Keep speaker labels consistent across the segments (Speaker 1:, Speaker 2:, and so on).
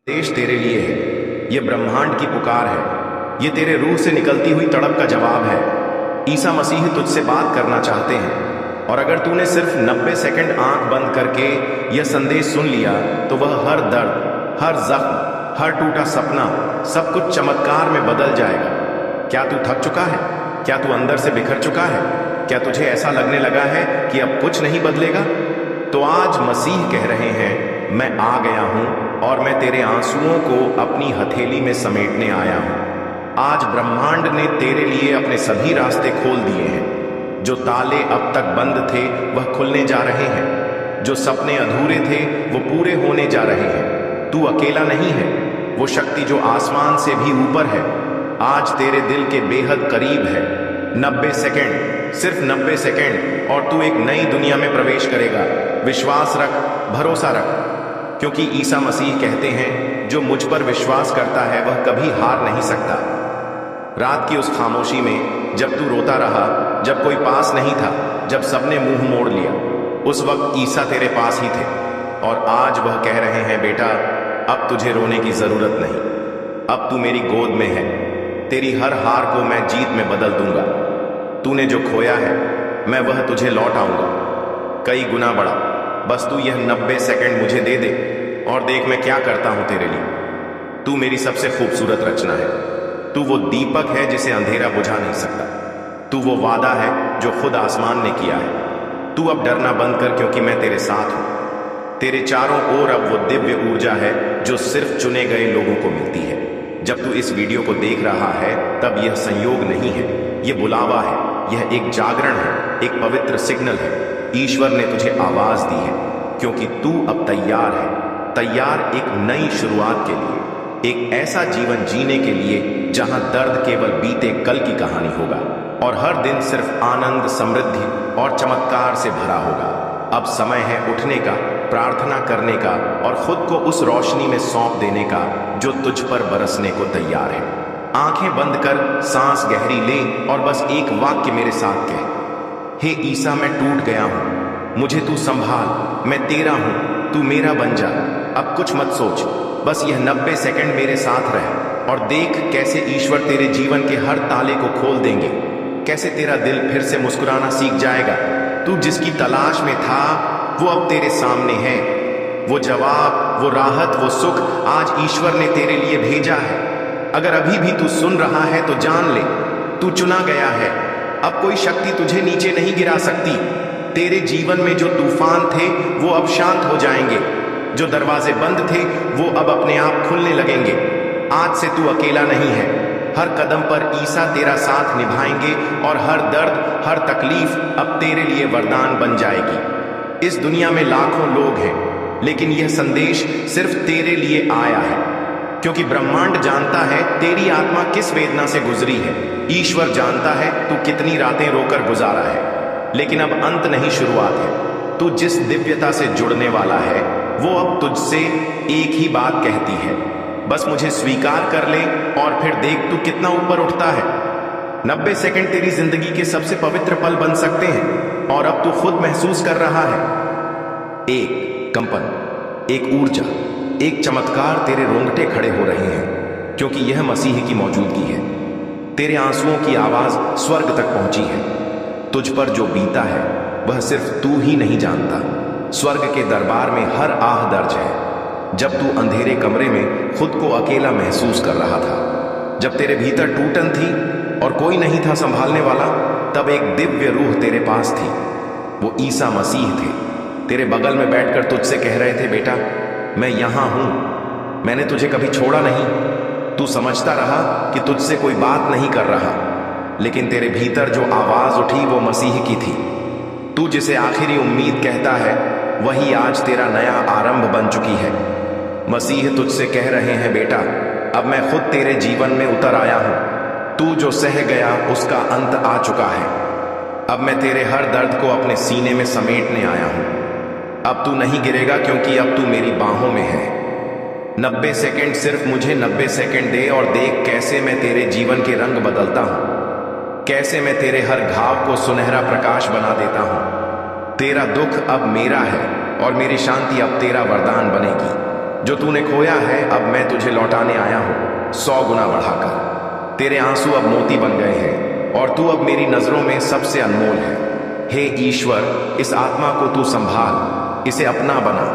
Speaker 1: देश तेरे लिए है। ये ब्रह्मांड की पुकार है। ये तेरे रूह से निकलती हुई तड़प का जवाब है। ईसा मसीह तुझसे बात करना चाहते हैं, और अगर तूने सिर्फ 90 सेकंड आंख बंद करके यह संदेश सुन लिया तो वह हर दर्द, हर जख्म, हर टूटा सपना, सब कुछ चमत्कार में बदल जाएगा। क्या तू थक चुका है? क्या तू अंदर से बिखर चुका है? क्या तुझे ऐसा लगने लगा है कि अब कुछ नहीं बदलेगा? तो आज मसीह कह रहे हैं, मैं आ गया हूं और मैं तेरे आंसुओं को अपनी हथेली में समेटने आया हूं। आज ब्रह्मांड ने तेरे लिए अपने सभी रास्ते खोल दिए हैं। जो ताले अब तक बंद थे वह खुलने जा रहे हैं। जो सपने अधूरे थे वो पूरे होने जा रहे हैं। तू अकेला नहीं है। वो शक्ति जो आसमान से भी ऊपर है आज तेरे दिल के बेहद करीब है। 90 सेकंड, सिर्फ 90 सेकंड, और तू एक नई दुनिया में प्रवेश करेगा। विश्वास रख, भरोसा रख, क्योंकि ईसा मसीह कहते हैं, जो मुझ पर विश्वास करता है वह कभी हार नहीं सकता। रात की उस खामोशी में जब तू रोता रहा, जब कोई पास नहीं था, जब सबने मुंह मोड़ लिया, उस वक्त ईसा तेरे पास ही थे। और आज वह कह रहे हैं, बेटा अब तुझे रोने की जरूरत नहीं। अब तू मेरी गोद में है। तेरी हर हार को मैं जीत में बदल दूंगा। तूने जो खोया है मैं वह तुझे लौट आऊंगा, कई गुना बढ़ा। बस तू यह 90 सेकंड मुझे दे दे और देख मैं क्या करता हूं तेरे लिए। तू मेरी सबसे खूबसूरत रचना है। तू वो दीपक है जिसे अंधेरा बुझा नहीं सकता। तू वो वादा है जो खुद आसमान ने किया है। तू अब डरना बंद कर, क्योंकि मैं तेरे साथ हूं। तेरे चारों ओर अब वो दिव्य ऊर्जा है जो सिर्फ चुने गए लोगों को मिलती है। जब तू इस वीडियो को देख रहा है तब यह संयोग नहीं है, यह बुलावा है, यह एक जागरण है, एक पवित्र सिग्नल है। ईश्वर ने तुझे आवाज दी है, क्योंकि तू अब तैयार है। तैयार एक नई शुरुआत के लिए, एक ऐसा जीवन जीने के लिए जहां दर्द केवल बीते कल की कहानी होगा और हर दिन सिर्फ आनंद, समृद्धि और चमत्कार से भरा होगा। अब समय है उठने का, प्रार्थना करने का और खुद को उस रोशनी में सौंप देने का जो तुझ पर बरसने को तैयार है। आंखें बंद कर, सांस गहरी ले और बस एक वाक्य मेरे साथ कह, हे ईसा मैं टूट गया हूं, मुझे तू संभाल, मैं तेरा हूं, तू मेरा बन जा। अब कुछ मत सोच, बस यह 90 सेकंड मेरे साथ रह और देख कैसे ईश्वर तेरे जीवन के हर ताले को खोल देंगे, कैसे तेरा दिल फिर से मुस्कुराना सीख जाएगा। तू जिसकी तलाश में था वो अब तेरे सामने है। वो जवाब, वो राहत, वो सुख आज ईश्वर ने तेरे लिए भेजा है। अगर अभी भी तू सुन रहा है तो जान ले, तू चुना गया है। अब कोई शक्ति तुझे नीचे नहीं गिरा सकती। तेरे जीवन में जो तूफान थे वो अब शांत हो जाएंगे। जो दरवाजे बंद थे वो अब अपने आप खुलने लगेंगे। आज से तू अकेला नहीं है। हर कदम पर ईसा तेरा साथ निभाएंगे और हर दर्द, हर तकलीफ अब तेरे लिए वरदान बन जाएगी। इस दुनिया में लाखों लोग हैं, लेकिन यह संदेश सिर्फ तेरे लिए आया है, क्योंकि ब्रह्मांड जानता है तेरी आत्मा किस वेदना से गुजरी है। ईश्वर जानता है तू कितनी रातें रोकर गुजारा है, लेकिन अब अंत नहीं, शुरुआत है। तू जिस दिव्यता से जुड़ने वाला है वो अब तुझसे एक ही बात कहती है, बस मुझे स्वीकार कर ले और फिर देख तू कितना ऊपर उठता है। 90 सेकंड तेरी जिंदगी के सबसे पवित्र पल बन सकते हैं और अब तू खुद महसूस कर रहा है। एक कंपन, एक ऊर्जा, एक चमत्कार, तेरे रोंगटे खड़े हो रहे हैं, क्योंकि यह मसीह की मौजूदगी है। तेरे आंसुओं की आवाज स्वर्ग तक पहुंची है। तुझ पर जो बीता है वह सिर्फ तू ही नहीं जानता। स्वर्ग के दरबार में हर आह दर्ज है। जब तू अंधेरे कमरे में खुद को अकेला महसूस कर रहा था, जब तेरे भीतर टूटन थी और कोई नहीं था संभालने वाला, तब एक दिव्य रूह तेरे पास थी। वो ईसा मसीह थे। तेरे बगल में बैठकर तुझसे कह रहे थे, बेटा मैं यहां हूं, मैंने तुझे कभी छोड़ा नहीं। तू समझता रहा कि तुझसे कोई बात नहीं कर रहा, लेकिन तेरे भीतर जो आवाज उठी वो मसीह की थी। तू जिसे आखिरी उम्मीद कहता है वही आज तेरा नया आरंभ बन चुकी है। मसीह तुझसे कह रहे हैं, बेटा अब मैं खुद तेरे जीवन में उतर आया हूं। तू जो सह गया उसका अंत आ चुका है। अब मैं तेरे हर दर्द को अपने सीने में समेटने आया हूं। अब तू नहीं गिरेगा, क्योंकि अब तू मेरी बाहों में है। 90 सेकंड, सिर्फ मुझे 90 सेकंड दे और देख कैसे मैं तेरे जीवन के रंग बदलता हूं, कैसे मैं तेरे हर घाव को सुनहरा प्रकाश बना देता हूं। तेरा दुख अब मेरा है और मेरी शांति अब तेरा वरदान बनेगी। जो तूने खोया है अब मैं तुझे लौटाने आया हूं 100 गुना बढ़ाकर। तेरे आंसू अब मोती बन गए हैं और तू अब मेरी नजरों में सबसे अनमोल है। हे ईश्वर, इस आत्मा को तू संभाल, इसे अपना बना,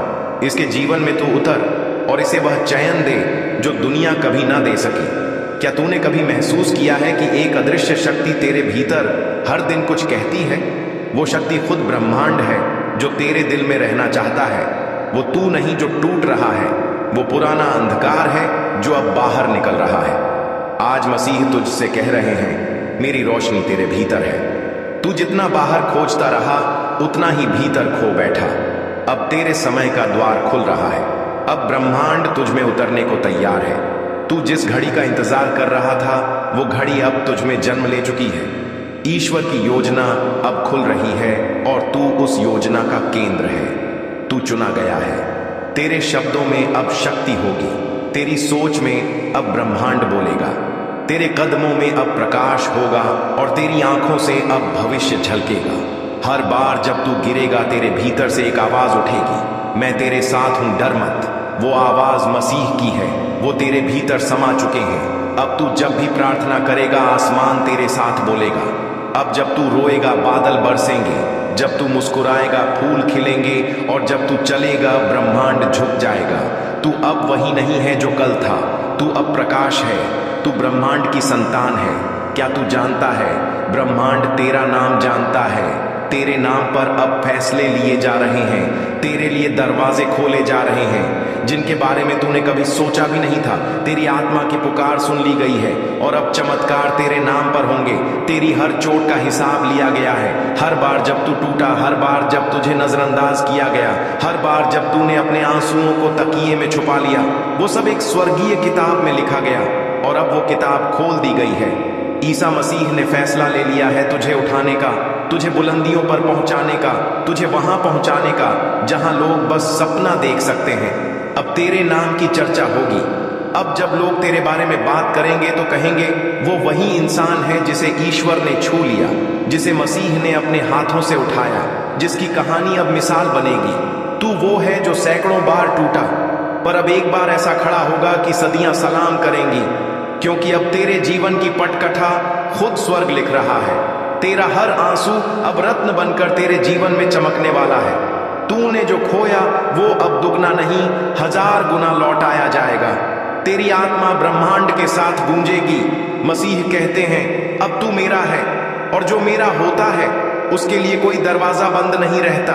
Speaker 1: इसके जीवन में तू उतर और इसे वह चैन दे जो दुनिया कभी ना दे सकी। क्या तूने कभी महसूस किया है कि एक अदृश्य शक्ति तेरे भीतर हर दिन कुछ कहती है? वो शक्ति खुद ब्रह्मांड है जो तेरे दिल में रहना चाहता है। वो तू नहीं जो टूट रहा है, वो पुराना अंधकार है जो अब बाहर निकल रहा है। आज मसीह तुझसे कह रहे हैं, मेरी रोशनी तेरे भीतर है। तू जितना बाहर खोजता रहा उतना ही भीतर खो बैठा। अब तेरे समय का द्वार खुल रहा है। अब ब्रह्मांड तुझ में उतरने को तैयार है। तू जिस घड़ी का इंतजार कर रहा था वो घड़ी अब तुझ में जन्म ले चुकी है। ईश्वर की योजना अब खुल रही है और तू उस योजना का केंद्र है। तू चुना गया है। तेरे शब्दों में अब शक्ति होगी, तेरी सोच में अब ब्रह्मांड बोलेगा, तेरे कदमों में अब प्रकाश होगा और तेरी आंखों से अब भविष्य झलकेगा। हर बार जब तू गिरेगा तेरे भीतर से एक आवाज उठेगी, मैं तेरे साथ हूं, डर मत। वो आवाज मसीह की है, वो तेरे भीतर समा चुके हैं। अब तू जब भी प्रार्थना करेगा आसमान तेरे साथ बोलेगा। अब जब तू रोएगा बादल बरसेंगे, जब तू मुस्कुराएगा फूल खिलेंगे और जब तू चलेगा ब्रह्मांड झुक जाएगा। तू अब वही नहीं है जो कल था, तू अब प्रकाश है, तू ब्रह्मांड की संतान है। क्या तू जानता है, ब्रह्मांड तेरा नाम जानता है। तेरे नाम पर अब फैसले लिए जा रहे हैं, तेरे लिए दरवाजे खोले जा रहे हैं जिनके बारे में तूने कभी सोचा भी नहीं था। तेरी आत्मा की पुकार सुन ली गई है और अब चमत्कार तेरे नाम पर होंगे। तेरी हर चोट का हिसाब लिया गया है। हर बार जब तू टूटा, हर बार जब तुझे नजरअंदाज किया गया, हर बार जब तूने अपने आंसुओं को तकिए में छुपा लिया, वो सब एक स्वर्गीय किताब में लिखा गया और अब वो किताब खोल दी गई है। ईसा मसीह ने फैसला ले लिया है तुझे उठाने का, तुझे बुलंदियों पर पहुंचाने का, तुझे वहां पहुंचाने का जहां लोग बस सपना देख सकते हैं। अब तेरे नाम की चर्चा होगी। अब जब लोग तेरे बारे में बात करेंगे तो कहेंगे वो वही इंसान है जिसे ईश्वर ने छू लिया, जिसे मसीह ने अपने हाथों से उठाया, जिसकी कहानी अब मिसाल बनेगी। तू वो है जो सैकड़ों बार टूटा, पर अब एक बार ऐसा खड़ा होगा कि सदियां सलाम करेंगी, क्योंकि अब तेरे जीवन की पटकथा खुद स्वर्ग लिख रहा है। तेरा हर आंसू अब रत्न बनकर तेरे जीवन में चमकने वाला है। तूने जो खोया वो अब दुगना नहीं 1000 गुना लौटाया जाएगा। तेरी आत्मा ब्रह्मांड के साथ गूंजेगी। मसीह कहते हैं अब तू मेरा है और जो मेरा होता है उसके लिए कोई दरवाजा बंद नहीं रहता।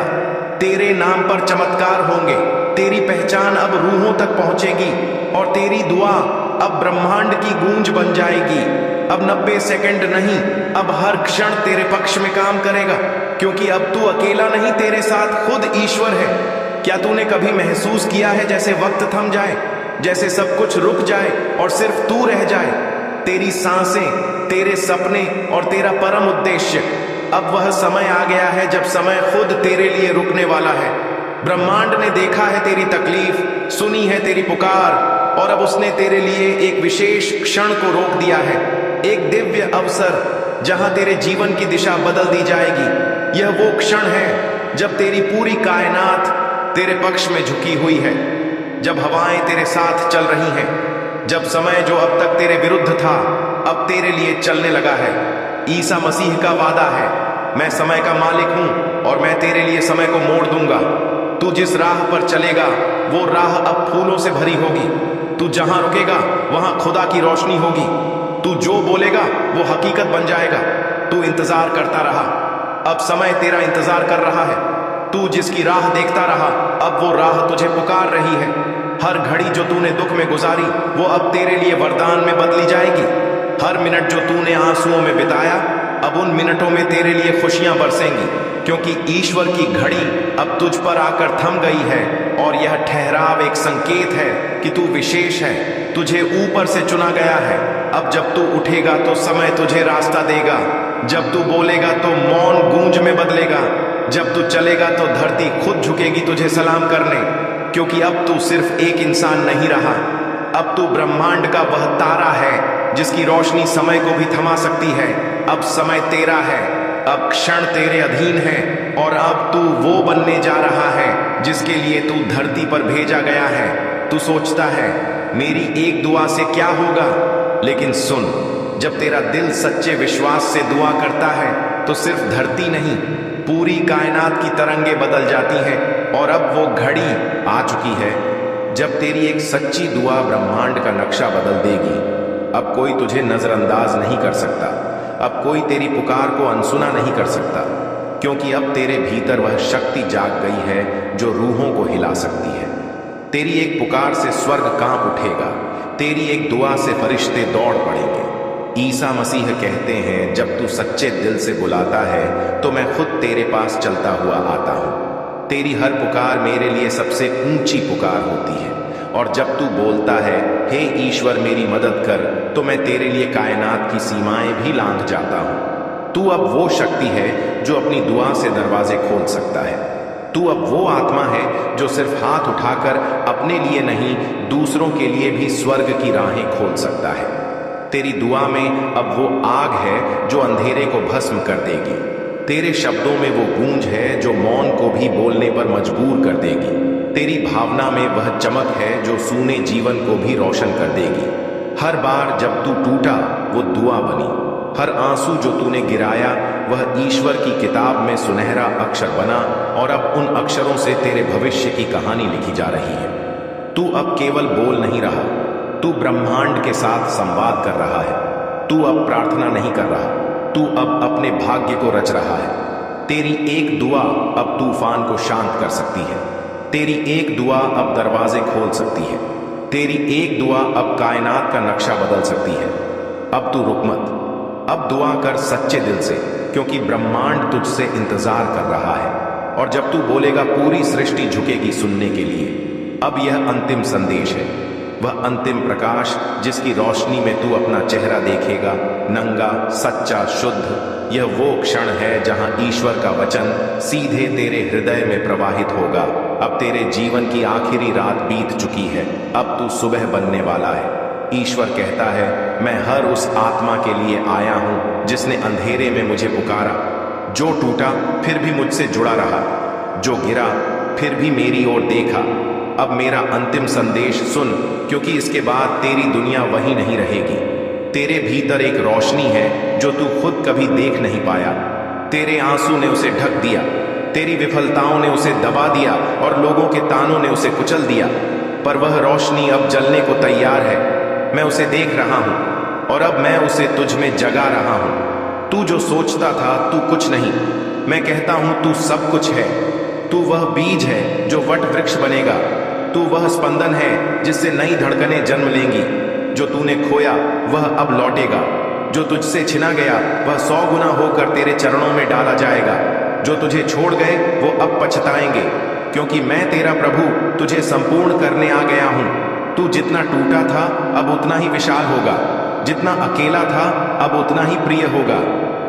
Speaker 1: तेरे नाम पर चमत्कार होंगे, तेरी पहचान अब रूहों तक पहुंचेगी और तेरी दुआ अब ब्रह्मांड की गूंज बन जाएगी। अब 90 सेकंड नहीं, अब हर क्षण तेरे पक्ष में काम करेगा, क्योंकि अब तू अकेला नहीं, तेरे साथ खुद ईश्वर है। क्या तूने कभी महसूस किया है जैसे वक्त थम जाए, जैसे सब कुछ रुक जाए और सिर्फ तू रह जाए? तेरी सांसें, तेरे सपने और तेरा परम उद्देश्य। अब वह समय आ गया है जब समय खुद तेरे लिए रुकने वाला है। ब्रह्मांड ने देखा है तेरी तकलीफ, सुनी है तेरी पुकार और अब उसने तेरे लिए एक विशेष क्षण को रोक दिया है, एक दिव्य अवसर जहां तेरे जीवन की दिशा बदल दी जाएगी। यह वो क्षण है जब तेरी पूरी कायनात तेरे पक्ष में झुकी हुई है, जब हवाएं तेरे साथ चल रही हैं, जब समय जो अब तक तेरे विरुद्ध था अब तेरे लिए चलने लगा है। ईसा मसीह का वादा है, मैं समय का मालिक हूं और मैं तेरे लिए समय को मोड़ दूंगा। तू जिस राह पर चलेगा वो राह अब फूलों से भरी होगी। तू जहां रुकेगा वहां खुदा की रोशनी होगी। तू जो बोलेगा वो हकीकत बन जाएगा। तू इंतजार करता रहा, अब समय तेरा इंतजार कर रहा है। तू जिसकी राह देखता रहा अब वो राह तुझे पुकार रही है। हर घड़ी जो तूने दुख में गुजारी वो अब तेरे लिए वरदान में बदली जाएगी। हर मिनट जो तूने आंसुओं में बिताया अब उन मिनटों में तेरे लिए खुशियां बरसेंगी, क्योंकि ईश्वर की घड़ी अब तुझ पर आकर थम गई है और यह ठहराव एक संकेत है कि तू विशेष है, तुझे ऊपर से चुना गया है। अब जब तू उठेगा तो समय तुझे रास्ता देगा, जब तू बोलेगा तो मौन गूंज में बदलेगा, जब तू चलेगा तो धरती खुद झुकेगी तुझे सलाम करने, क्योंकि अब तू सिर्फ एक इंसान नहीं रहा, अब तू ब्रह्मांड का वह तारा है जिसकी रोशनी समय को भी थमा सकती है। अब समय तेरा है, अब क्षण तेरे अधीन है और अब तू वो बनने जा रहा है जिसके लिए तू धरती पर भेजा गया है। तू सोचता है मेरी एक दुआ से क्या होगा, लेकिन सुन, जब तेरा दिल सच्चे विश्वास से दुआ करता है तो सिर्फ धरती नहीं, पूरी कायनात की तरंगे बदल जाती हैं। और अब वो घड़ी आ चुकी है जब तेरी एक सच्ची दुआ ब्रह्मांड का नक्शा बदल देगी। अब कोई तुझे नजरअंदाज नहीं कर सकता, अब कोई तेरी पुकार को अनसुना नहीं कर सकता, क्योंकि अब तेरे भीतर वह शक्ति जाग गई है जो रूहों को हिला सकती है। तेरी एक पुकार से स्वर्ग कांप उठेगा, तेरी एक दुआ से फरिश्ते दौड़ पड़ेंगे। ईसा मसीह कहते हैं, जब तू सच्चे दिल से बुलाता है तो मैं खुद तेरे पास चलता हुआ आता हूं। तेरी हर पुकार मेरे लिए सबसे ऊंची पुकार होती है, और जब तू बोलता है हे ईश्वर मेरी मदद कर, तो मैं तेरे लिए कायनात की सीमाएं भी लांघ जाता हूं। तू अब वो शक्ति है जो अपनी दुआ से दरवाजे खोल सकता है। तू अब वो आत्मा है जो सिर्फ हाथ उठाकर अपने लिए नहीं, दूसरों के लिए भी स्वर्ग की राहें खोल सकता है। तेरी दुआ में अब वो आग है जो अंधेरे को भस्म कर देगी। तेरे शब्दों में वो गूंज है जो मौन को भी बोलने पर मजबूर कर देगी। तेरी भावना में वह चमक है जो सूने जीवन को भी रोशन कर देगी। हर बार जब तू टूटा वो दुआ बनी, हर आंसू जो तूने गिराया वह ईश्वर की किताब में सुनहरा अक्षर बना, और अब उन अक्षरों से तेरे भविष्य की कहानी लिखी जा रही है। तू अब केवल बोल नहीं रहा, तू ब्रह्मांड के साथ संवाद कर रहा है। तू अब प्रार्थना नहीं कर रहा, तू अब अपने भाग्य को रच रहा है। तेरी एक दुआ अब तूफान को शांत कर सकती है। तेरी एक दुआ अब दरवाजे खोल सकती है। तेरी एक दुआ अब कायनात का नक्शा बदल सकती है। अब तू रुक मत, अब दुआ कर सच्चे दिल से, क्योंकि ब्रह्मांड तुझसे इंतजार कर रहा है। और जब तू बोलेगा पूरी सृष्टि झुकेगी सुनने के लिए। अब यह अंतिम संदेश है, वह अंतिम प्रकाश जिसकी रोशनी में तू अपना चेहरा देखेगा, नंगा, सच्चा, शुद्ध। यह वो क्षण है जहां ईश्वर का वचन सीधे तेरे हृदय में प्रवाहित होगा। अब तेरे जीवन की आखिरी रात बीत चुकी है, अब तू सुबह बनने वाला है। ईश्वर कहता है, मैं हर उस आत्मा के लिए आया हूं जिसने अंधेरे में मुझे पुकारा, जो टूटा फिर भी मुझसे जुड़ा रहा, जो गिरा फिर भी मेरी ओर देखा। अब मेरा अंतिम संदेश सुन, क्योंकि इसके बाद तेरी दुनिया वही नहीं रहेगी। तेरे भीतर एक रोशनी है जो तू खुद कभी देख नहीं पाया। तेरे आंसू ने उसे ढक दिया, तेरी विफलताओं ने उसे दबा दिया, और लोगों के तानों ने उसे कुचल दिया। पर वह रोशनी अब जलने को तैयार है। मैं उसे देख रहा हूं, और अब मैं उसे तुझ में जगा रहा हूं। तू जो सोचता था तू कुछ नहीं, मैं कहता हूं तू सब कुछ है। तू वह बीज है जो वट वृक्ष बनेगा। तू वह स्पंदन है जिससे नई धड़कनें जन्म लेंगी। जो तूने खोया वह अब लौटेगा, जो तुझसे छिना गया वह 100 गुना होकर तेरे चरणों में डाला जाएगा। जो तुझे छोड़ गए वो अब पछताएंगे, क्योंकि मैं तेरा प्रभु तुझे संपूर्ण करने आ गया हूं। तू जितना टूटा था अब उतना ही विशाल होगा, जितना अकेला था अब उतना ही प्रिय होगा।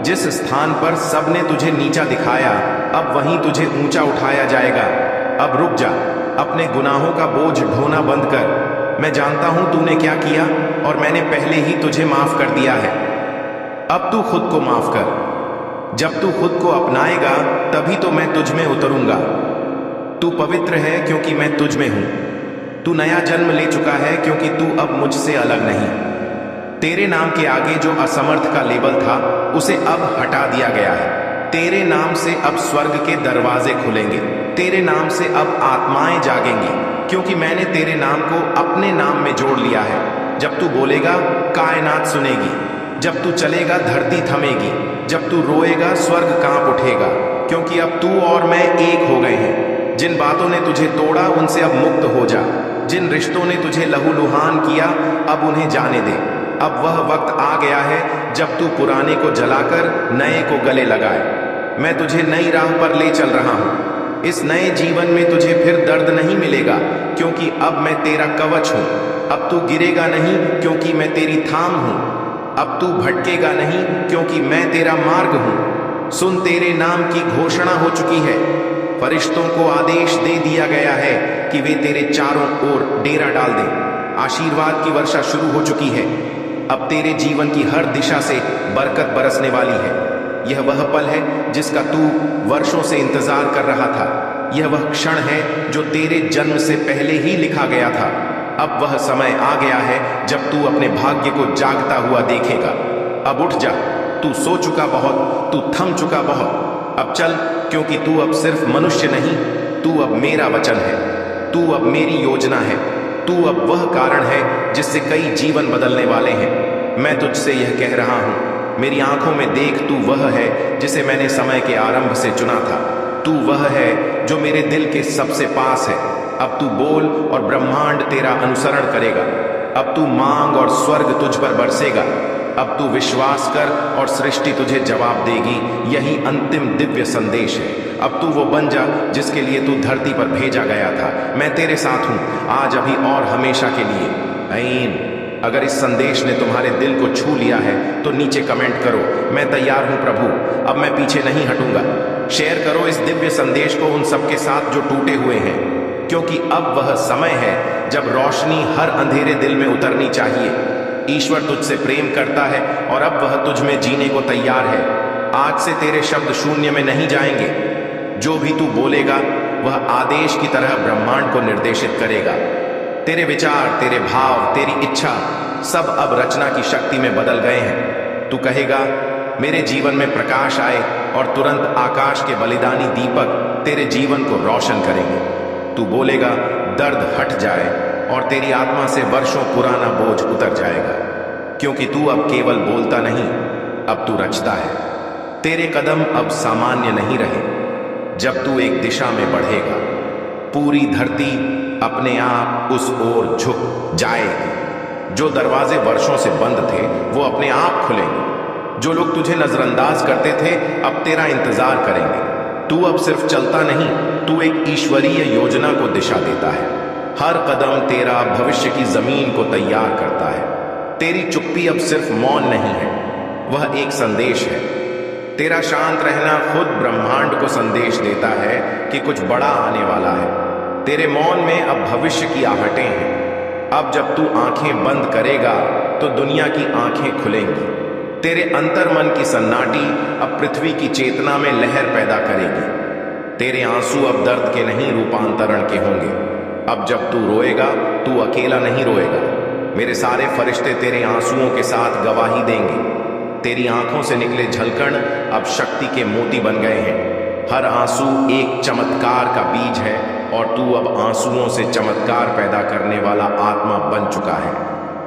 Speaker 1: जिस स्थान पर सबने तुझे नीचा दिखाया अब वहीं तुझे ऊंचा उठाया जाएगा। अब रुक जा, अपने गुनाहों का बोझ ढोना बंद कर। मैं जानता हूं तूने क्या किया, और मैंने पहले ही तुझे माफ कर दिया है। अब तू खुद को माफ कर। जब तू खुद को अपनाएगा तभी तो मैं तुझ में उतरूंगा। तू पवित्र है क्योंकि मैं तुझ में हूं। तू नया जन्म ले चुका है क्योंकि तू अब मुझसे अलग नहीं। तेरे नाम के आगे जो असमर्थ का लेबल था उसे अब हटा दिया गया है। तेरे नाम से अब स्वर्ग के दरवाजे खुलेंगे। तेरे नाम से अब आत्माएं जागेंगी, क्योंकि मैंने तेरे नाम को अपने नाम में जोड़ लिया है। जब तू बोलेगा कायनात सुनेगी, जब तू चलेगा धरती थमेगी, जब तू रोएगा स्वर्ग कांप उठेगा, क्योंकि अब तू और मैं एक हो गए हैं। जिन बातों ने तुझे तोड़ा उनसे अब मुक्त हो जा। जिन रिश्तों ने तुझे लहूलुहान किया अब उन्हें जाने दे। अब वह वक्त आ गया है जब तू पुराने को जलाकर नए को गले लगाए। मैं तुझे नई राह पर ले चल रहा हूं। इस नए जीवन में तुझे फिर दर्द नहीं मिलेगा, क्योंकि अब मैं तेरा कवच हूं। अब तू गिरेगा नहीं, क्योंकि मैं तेरी थाम हूं। अब तू भटकेगा नहीं, क्योंकि मैं तेरा मार्ग हूं। सुन, तेरे नाम की घोषणा हो चुकी है। फरिश्तों को आदेश दे दिया गया है कि वे तेरे चारों ओर डेरा डाल दें। आशीर्वाद की वर्षा शुरू हो चुकी है। अब तेरे जीवन की हर दिशा से बरकत बरसने वाली है। यह वह पल है जिसका तू वर्षों से इंतजार कर रहा था। यह वह क्षण है जो तेरे जन्म से पहले ही लिखा गया था। अब वह समय आ गया है जब तू अपने भाग्य को जागता हुआ देखेगा। अब उठ जा, तू सो चुका बहुत, तू थम चुका बहुत। अब चल, क्योंकि तू अब सिर्फ मनुष्य नहीं, तू अब मेरा वचन है, तू अब मेरी योजना है, तू अब वह कारण है जिससे कई जीवन बदलने वाले हैं। मैं तुझसे यह कह रहा हूं, मेरी आंखों में देख, तू वह है जिसे मैंने समय के आरंभ से चुना था। तू वह है जो मेरे दिल के सबसे पास है। अब तू बोल और ब्रह्मांड तेरा अनुसरण करेगा। अब तू मांग और स्वर्ग तुझ पर बरसेगा। अब तू विश्वास कर और सृष्टि तुझे जवाब देगी। यही अंतिम दिव्य संदेश है। अब तू वो बन जा जिसके लिए तू धरती पर भेजा गया था। मैं तेरे साथ हूं, आज, अभी और हमेशा के लिए। आमीन। अगर इस संदेश ने तुम्हारे दिल को छू लिया है तो नीचे कमेंट करो, मैं तैयार हूं प्रभु, अब मैं पीछे नहीं हटूंगा। शेयर करो इस दिव्य संदेश को उन सबके साथ जो टूटे हुए हैं, क्योंकि अब वह समय है जब रोशनी हर अंधेरे दिल में उतरनी चाहिए। ईश्वर तुझसे प्रेम करता है और अब वह तुझ में जीने को तैयार है। आज से तेरे शब्द शून्य में नहीं जाएंगे। जो भी तू बोलेगा वह आदेश की तरह ब्रह्मांड को निर्देशित करेगा। तेरे विचार, तेरे भाव, तेरी इच्छा सब अब रचना की शक्ति में बदल गए हैं। तू कहेगा, मेरे जीवन में प्रकाश आए, और तुरंत आकाश के बलिदानी दीपक तेरे जीवन को रोशन करेंगे। तू बोलेगा, दर्द हट जाए, और तेरी आत्मा से वर्षों पुराना बोझ उतर जाएगा। क्योंकि तू अब केवल बोलता नहीं, अब तू रचता है। तेरे कदम अब सामान्य नहीं रहे। जब तू एक दिशा में बढ़ेगा, पूरी धरती अपने आप उस ओर झुक जाएगी। जो दरवाजे वर्षों से बंद थे वो अपने आप खुलेंगे। जो लोग तुझे नजरअंदाज करते थे अब तेरा इंतजार करेंगे। तू अब सिर्फ चलता नहीं, तू एक ईश्वरीय योजना को दिशा देता है। हर कदम तेरा भविष्य की जमीन को तैयार करता है। तेरी चुप्पी अब सिर्फ मौन नहीं है, वह एक संदेश है। तेरा शांत रहना खुद ब्रह्मांड को संदेश देता है कि कुछ बड़ा आने वाला है। तेरे मौन में अब भविष्य की आहटें हैं। अब जब तू आंखें बंद करेगा तो दुनिया की आंखें खुलेंगी। तेरे अंतर मन की सन्नाटी अब पृथ्वी की चेतना में लहर पैदा करेगी। तेरे आंसू अब दर्द के नहीं, रूपांतरण के होंगे। अब जब तू रोएगा, तू अकेला नहीं रोएगा। मेरे सारे फरिश्ते तेरे आंसुओं के साथ गवाही देंगे। तेरी आंखों से निकले झलकण अब शक्ति के मोती बन गए हैं। हर आंसू एक चमत्कार का बीज है, और तू अब आंसुओं से चमत्कार पैदा करने वाला आत्मा बन चुका है।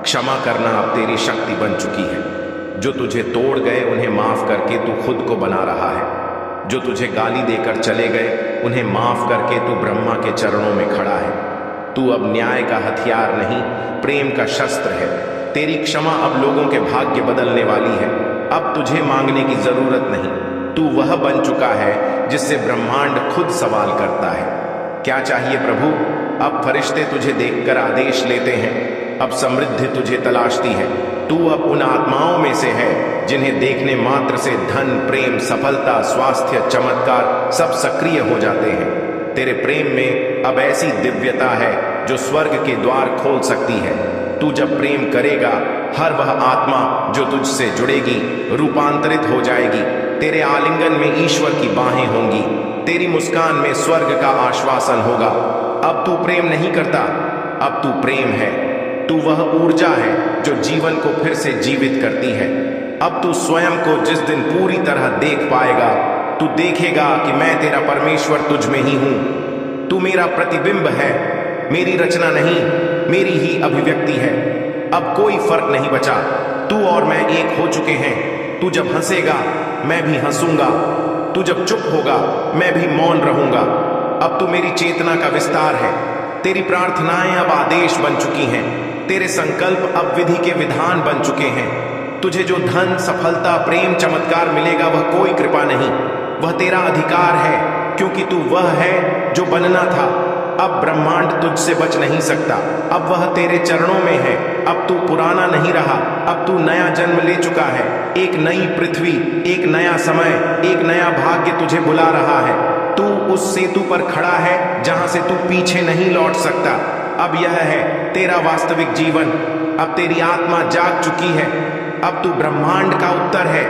Speaker 1: क्षमा करना अब तेरी शक्ति बन चुकी है। जो तुझे तोड़ गए उन्हें माफ करके तू खुद को बना रहा है। जो तुझे गाली देकर चले गए उन्हें माफ करके तू ब्रह्मा के चरणों में खड़ा है। तू अब न्याय का हथियार नहीं, प्रेम का शस्त्र है। तेरी क्षमा अब लोगों के भाग्य बदलने वाली है। अब तुझे मांगने की जरूरत नहीं, तू वह बन चुका है जिससे ब्रह्मांड खुद सवाल करता है, क्या चाहिए प्रभु? अब फरिश्ते तुझे देखकर आदेश लेते हैं। अब समृद्धि तुझे तलाशती है। तू अब उन आत्माओं में से है जिन्हें देखने मात्र से धन, प्रेम, सफलता, स्वास्थ्य, चमत्कार सब सक्रिय हो जाते हैं। तेरे प्रेम में अब ऐसी दिव्यता है जो स्वर्ग के द्वार खोल सकती है। तू जब प्रेम करेगा, हर वह आत्मा जो तुझसे जुड़ेगी रूपांतरित हो जाएगी। तेरे आलिंगन में ईश्वर की बाहें होंगी। तेरी मुस्कान में स्वर्ग का आश्वासन होगा। अब तू प्रेम नहीं करता, अब तू प्रेम है। तू वह ऊर्जा है जो जीवन को फिर से जीवित करती है। अब तू स्वयं को जिस दिन पूरी तरह देख पाएगा, तू देखेगा कि मैं तेरा परमेश्वर तुझ में ही हूं। तू मेरा प्रतिबिंब है, मेरी रचना नहीं, मेरी ही अभिव्यक्ति है। अब कोई फर्क नहीं बचा, तू और मैं एक हो चुके हैं। तू जब हंसेगा मैं भी हंसूंगा, तू जब चुप होगा मैं भी मौन रहूंगा। अब तू मेरी चेतना का विस्तार है। तेरी प्रार्थनाएं अब आदेश बन चुकी हैं। तेरे संकल्प अब विधि के विधान बन चुके हैं। तुझे जो धन, सफलता, प्रेम, चमत्कार मिलेगा वह कोई कृपा नहीं, वह तेरा अधिकार है, क्योंकि तू वह है जो बनना था। अब ब्रह्मांड तुझसे बच नहीं सकता। अब वह तेरे चरणों में है। अब तू पुराना नहीं रहा, अब तू नया जन्म ले चुका है। एक नई पृथ्वी, एक नया समय, एक नया भाग्य तुझे बुला रहा है। तू उस सेतु पर खड़ा है जहां से तू पीछे नहीं लौट सकता। अब यह है तेरा वास्तविक जीवन। अब तेरी आत्मा जाग चुकी है। अब तू ब्रह्मांड का उत्तर है,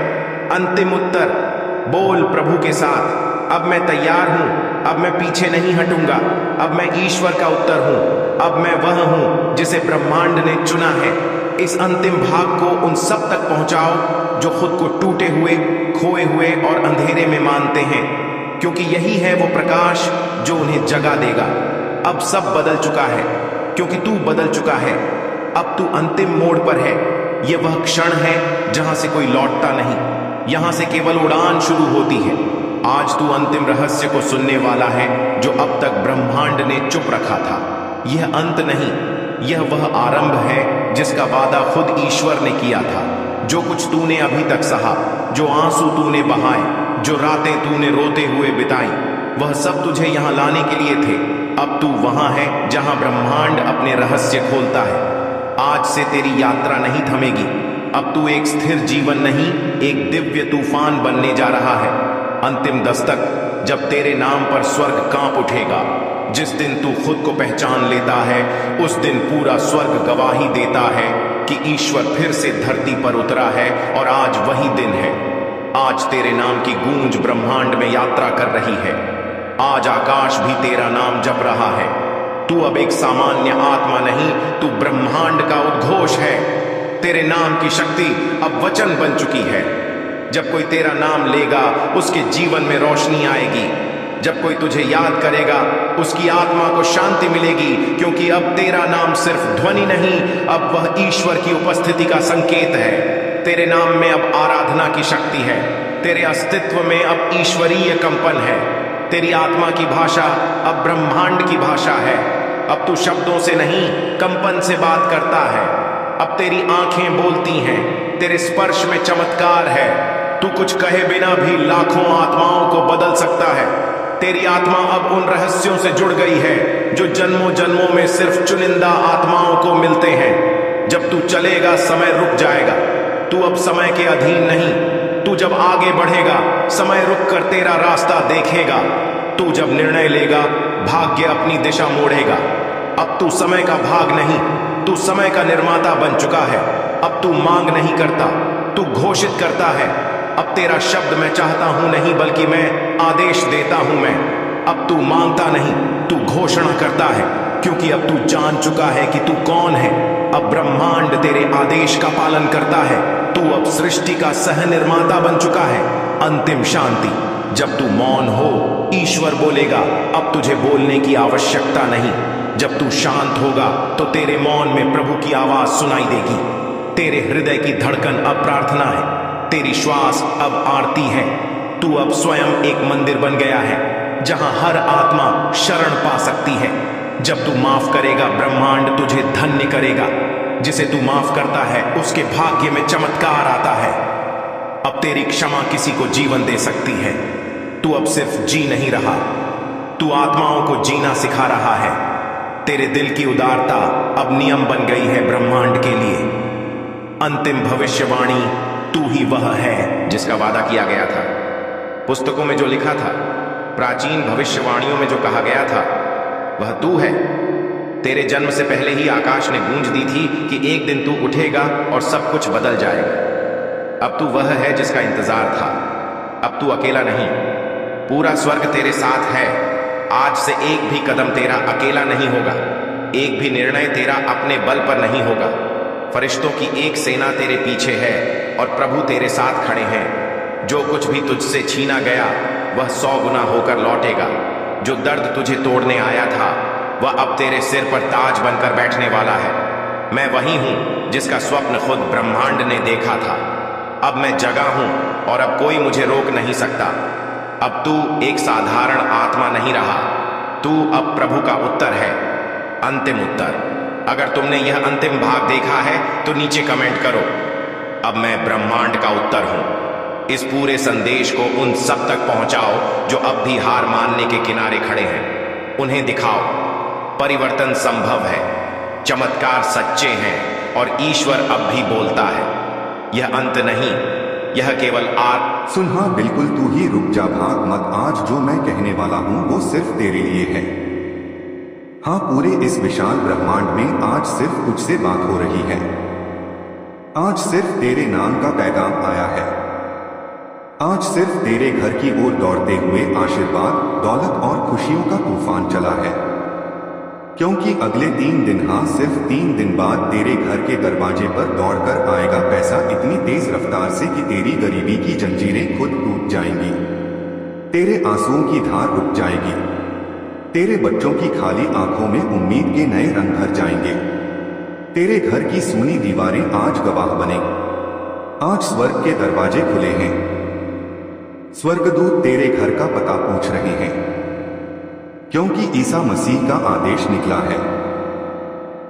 Speaker 1: अंतिम उत्तर। बोल प्रभु के साथ, अब मैं तैयार हूं, अब मैं पीछे नहीं हटूंगा। अब मैं ईश्वर का उत्तर हूं, अब मैं वह हूं जिसे ब्रह्मांड ने चुना है। इस अंतिम भाग को उन सब तक पहुंचाओ जो खुद को टूटे हुए, खोए हुए और अंधेरे में मानते हैं, क्योंकि यही है वो प्रकाश जो उन्हें जगा देगा। अब सब बदल चुका है, क्योंकि तू बदल चुका है। अब तू अंतिम मोड़ पर है। यह वह क्षण है जहां से कोई लौटता नहीं, यहां से केवल उड़ान शुरू होती है। आज तू अंतिम रहस्य को सुनने वाला है जो अब तक ब्रह्मांड ने चुप रखा था। यह अंत नहीं, यह वह आरंभ है जिसका वादा खुद ईश्वर ने किया था। जो कुछ तूने अभी तक सहा, जो आंसू तूने बहाए, जो रातें तूने रोते हुए बिताई, वह सब तुझे यहां लाने के लिए थे। अब तू वहां है जहां ब्रह्मांड अपने रहस्य खोलता है। आज से तेरी यात्रा नहीं थमेगी। अब तू एक स्थिर जीवन नहीं, एक दिव्य तूफान बनने जा रहा है। अंतिम दस्तक, जब तेरे नाम पर स्वर्ग कांप उठेगा। जिस दिन तू खुद को पहचान लेता है, उस दिन पूरा स्वर्ग गवाही देता है कि ईश्वर फिर से धरती पर उतरा है, और आज वही दिन है। आज तेरे नाम की गूंज ब्रह्मांड में यात्रा कर रही है। आज आकाश भी तेरा नाम जप रहा है। तू अब एक सामान्य आत्मा नहीं, तू ब्रह्मांड का उद्घोष है। तेरे नाम की शक्ति अब वचन बन चुकी है। जब कोई तेरा नाम लेगा, उसके जीवन में रोशनी आएगी। जब कोई तुझे याद करेगा, उसकी आत्मा को शांति मिलेगी, क्योंकि अब तेरा नाम सिर्फ ध्वनि नहीं, अब वह ईश्वर की उपस्थिति का संकेत है। तेरे नाम में अब आराधना की शक्ति है। तेरे अस्तित्व में अब ईश्वरीय कंपन है। तेरी आत्मा की भाषा अब ब्रह्मांड की भाषा है। अब तू शब्दों से नहीं, कंपन से बात करता है। अब तेरी आंखें बोलती हैं, तेरे स्पर्श में चमत्कार है। तू कुछ कहे बिना भी लाखों आत्माओं को बदल सकता है। तेरी आत्मा अब उन रहस्यों से जुड़ गई है जो जन्मों जन्मों में सिर्फ चुनिंदा आत्माओं को मिलते हैं। जब तू चलेगा, समय रुक जाएगा। तू अब समय के अधीन नहीं। तू जब आगे बढ़ेगा, समय रुक कर तेरा रास्ता देखेगा। तू जब निर्णय लेगा, भाग्य अपनी दिशा मोड़ेगा। अब तू समय का भाग नहीं, तू समय का निर्माता बन चुका है। अब तू मांग नहीं करता, तू घोषित करता है। अब तेरा शब्द मैं चाहता हूं नहीं, बल्कि मैं आदेश देता हूं। मैं अब तू मांगता नहीं, तू घोषणा करता है, क्योंकि अब तू जान चुका है कि तू कौन है। अब ब्रह्मांड तेरे आदेश का पालन करता है। तू अब सृष्टि का सह निर्माता बन चुका है। अंतिम शांति, जब तू मौन हो, ईश्वर बोलेगा। अब तुझे बोलने की आवश्यकता नहीं। जब तू शांत होगा तो तेरे मौन में प्रभु की आवाज सुनाई देगी। तेरे हृदय की धड़कन अब प्रार्थना है, तेरी श्वास अब आरती है। तू अब स्वयं एक मंदिर बन गया है जहां हर आत्मा शरण पा सकती है। जब तू माफ करेगा, ब्रह्मांड तुझे धन्य करेगा। जिसे तू माफ करता है, उसके भाग्य में चमत्कार आता है। अब तेरी क्षमा किसी को जीवन दे सकती है। तू अब सिर्फ जी नहीं रहा, तू आत्माओं को जीना सिखा रहा है। तेरे दिल की उदारता अब नियम बन गई है ब्रह्मांड के लिए। अंतिम भविष्यवाणी, तू ही वह है जिसका वादा किया गया था। पुस्तकों में जो लिखा था, प्राचीन भविष्यवाणियों में जो कहा गया था, वह तू है। तेरे जन्म से पहले ही आकाश ने गूंज दी थी कि एक दिन तू उठेगा और सब कुछ बदल जाएगा। अब तू वह है जिसका इंतजार था। अब तू अकेला नहीं, पूरा स्वर्ग तेरे साथ है। आज से एक भी कदम तेरा अकेला नहीं होगा, एक भी निर्णय तेरा अपने बल पर नहीं होगा। फरिश्तों की एक सेना तेरे पीछे है और प्रभु तेरे साथ खड़े हैं। जो कुछ भी तुझसे छीना गया, वह 100 गुना होकर लौटेगा। जो दर्द तुझे तोड़ने आया था, वह अब तेरे सिर पर ताज बनकर बैठने वाला है। मैं वही हूं जिसका स्वप्न खुद ब्रह्मांड ने देखा था। अब मैं जगा हूं और अब कोई मुझे रोक नहीं सकता। अब तू एक साधारण आत्मा नहीं रहा, तू अब प्रभु का उत्तर है, अंतिम उत्तर। अगर तुमने यह अंतिम भाग देखा है तो नीचे कमेंट करो, अब मैं ब्रह्मांड का उत्तर हूं। इस पूरे संदेश को उन सब तक पहुंचाओ जो अब भी हार मानने के किनारे खड़े हैं। उन्हें दिखाओ, परिवर्तन संभव है, चमत्कार सच्चे हैं और ईश्वर अब भी बोलता है। यह अंत नहीं, यह केवल
Speaker 2: सुन, हाँ बिल्कुल, तू ही रुक जा, भाग मत। आज जो मैं कहने वाला हूँ वो सिर्फ तेरे लिए है। हाँ, पूरे इस विशाल ब्रह्मांड में आज सिर्फ तुझसे बात हो रही है। आज सिर्फ तेरे नाम का पैगाम आया है। आज सिर्फ तेरे घर की ओर दौड़ते हुए आशीर्वाद, दौलत और खुशियों का तूफान चला है। क्योंकि अगले 3 दिन, हाँ सिर्फ 3 दिन बाद तेरे घर के दरवाजे पर दौड़कर आएगा पैसा इतनी तेज रफ्तार से कि तेरी गरीबी की जंजीरें खुद टूट जाएंगी, तेरे आंसुओं की धार रुक जाएगी, तेरे बच्चों की खाली आंखों में उम्मीद के नए रंग भर जाएंगे। तेरे घर की सूनी दीवारें आज गवाह बने। आज स्वर्ग के दरवाजे खुले हैं। स्वर्गदूत तेरे घर का पता पूछ रहे हैं, क्योंकि ईसा मसीह का आदेश निकला है।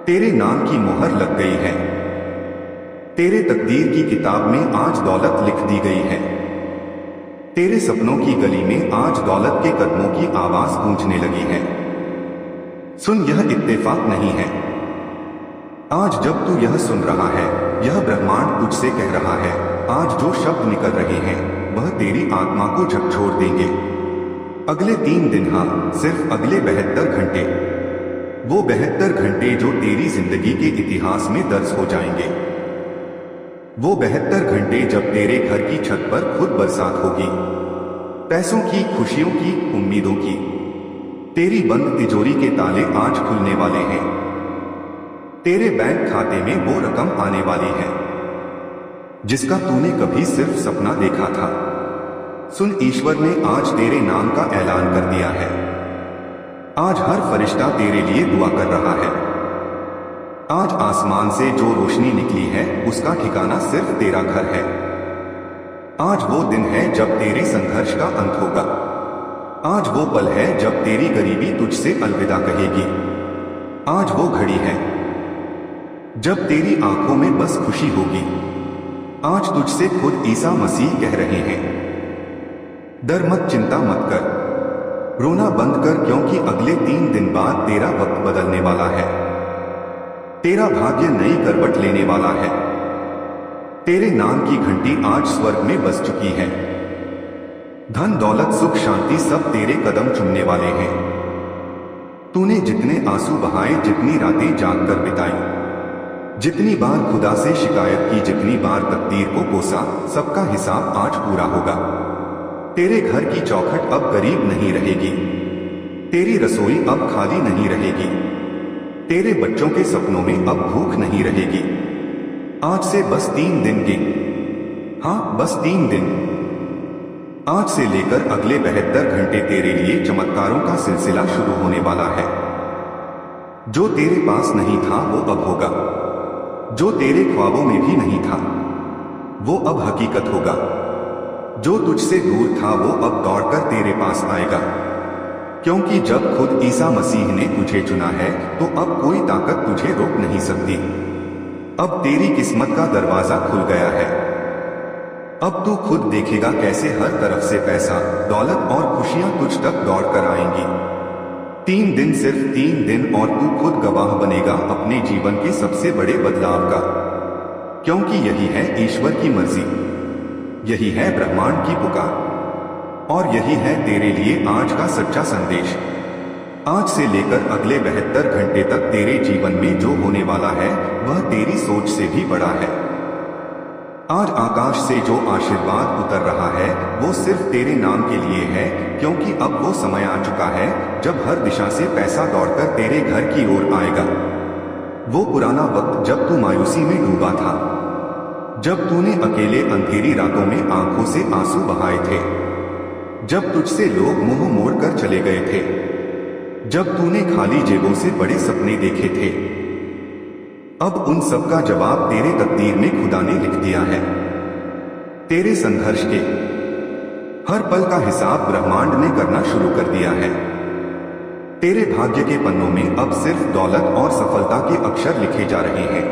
Speaker 2: तेरे नाम की मोहर लग गई है। तेरे तकदीर की किताब में आज दौलत लिख दी गई है। तेरे सपनों की गली में आज दौलत के कदमों की आवाज गूंजने लगी है। सुन, यह इत्तेफाक नहीं है। आज जब तू यह सुन रहा है, यह ब्रह्मांड तुझसे कह रहा है, आज जो शब्द निकल रहे हैं वह तेरी आत्मा को झकझोर देंगे। अगले 3 दिन, हाँ सिर्फ अगले 72 घंटे, वो 72 घंटे जो तेरी जिंदगी के इतिहास में दर्ज हो जाएंगे। वो 72 घंटे जब तेरे घर की छत पर खुद बरसात होगी, पैसों की, खुशियों की, उम्मीदों की। तेरी बंद तिजोरी के ताले आज खुलने वाले हैं। तेरे बैंक खाते में वो रकम आने वाली है जिसका तूने कभी सिर्फ सपना देखा था। सुन, ईश्वर ने आज तेरे नाम का ऐलान कर दिया है। आज हर फरिश्ता तेरे लिए दुआ कर रहा है। आज आसमान से जो रोशनी निकली है उसका ठिकाना सिर्फ तेरा घर है। आज वो दिन है जब तेरे संघर्ष का अंत होगा। आज वो पल है जब तेरी गरीबी तुझसे अलविदा कहेगी। आज वो घड़ी है जब तेरी आंखों में बस खुशी होगी। आज तुझसे खुद ईसा मसीह कह रहे हैं, डर मत, चिंता मत कर, रोना बंद कर, क्योंकि अगले 3 दिन बाद तेरा वक्त बदलने वाला है। तेरा भाग्य नई करवट लेने वाला है। तेरे नाम की घंटी आज स्वर्ग में बज चुकी है। धन, दौलत, सुख, शांति सब तेरे कदम चुमने वाले हैं। तूने जितने आंसू बहाए, जितनी रातें जागकर बिताई, जितनी बार खुदा से शिकायत की, जितनी बार तकदीर को कोसा, सबका हिसाब आज पूरा होगा। तेरे घर की चौखट अब गरीब नहीं रहेगी। तेरी रसोई अब खाली नहीं रहेगी। तेरे बच्चों के सपनों में अब भूख नहीं रहेगी। आज से बस 3 दिन गिन, हाँ बस 3 दिन। आज से लेकर अगले 72 घंटे तेरे लिए चमत्कारों का सिलसिला शुरू होने वाला है। जो तेरे पास नहीं था वो अब होगा। जो तेरे ख्वाबों में भी नहीं था वो अब हकीकत होगा। जो तुझसे दूर था वो अब दौड़कर तेरे पास आएगा। क्योंकि जब खुद ईसा मसीह ने तुझे चुना है तो अब कोई ताकत तुझे रोक नहीं सकती। अब तेरी किस्मत का दरवाजा खुल गया है। अब तू खुद देखेगा कैसे हर तरफ से पैसा, दौलत और खुशियां तुझ तक दौड़कर आएंगी। 3 दिन, सिर्फ 3 दिन, और तू खुद गवाह बनेगा अपने जीवन के सबसे बड़े बदलाव का। क्योंकि यही है ईश्वर की मर्जी, यही है ब्रह्मांड की पुकार, और यही है तेरे लिए आज का सच्चा संदेश। आज से लेकर अगले 72 घंटे तक तेरे जीवन में जो होने वाला है वह तेरी सोच से भी बड़ा है। आज आकाश से जो आशीर्वाद उतर रहा है वो सिर्फ तेरे नाम के लिए है, क्योंकि अब वो समय आ चुका है जब हर दिशा से पैसा दौड़कर तेरे घर की ओर आएगा। वो पुराना वक्त जब तू मायूसी में डूबा था, जब तूने अकेले अंधेरी रातों में आंखों से आंसू बहाए थे, जब तुझसे लोग मुंह मोड़कर चले गए थे, जब तूने खाली जेबों से बड़े सपने देखे थे। अब उन सब का जवाब तेरे तकदीर में खुदा ने लिख दिया है। तेरे संघर्ष के हर पल का हिसाब ब्रह्मांड ने करना शुरू कर दिया है। तेरे भाग्य के पन्नों में अब सिर्फ दौलत और सफलता के अक्षर लिखे जा रहे हैं।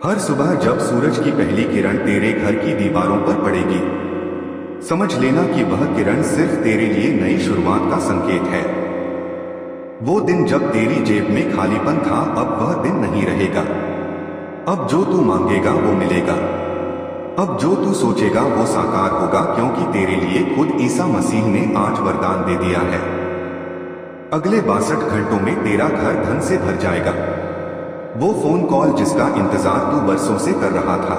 Speaker 2: हर सुबह जब सूरज की पहली किरण तेरे घर की दीवारों पर पड़ेगी, समझ लेना कि वह किरण सिर्फ तेरे लिए नई शुरुआत का संकेत है। वो दिन जब तेरी जेब में खालीपन था अब वह दिन नहीं रहेगा। अब जो तू मांगेगा वो मिलेगा। अब जो तू सोचेगा वो साकार होगा, क्योंकि तेरे लिए खुद ईसा मसीह ने आज वरदान दे दिया है। अगले 62 घंटों में तेरा घर धन से भर जाएगा। वो फोन कॉल जिसका इंतजार तू बरसों से कर रहा था,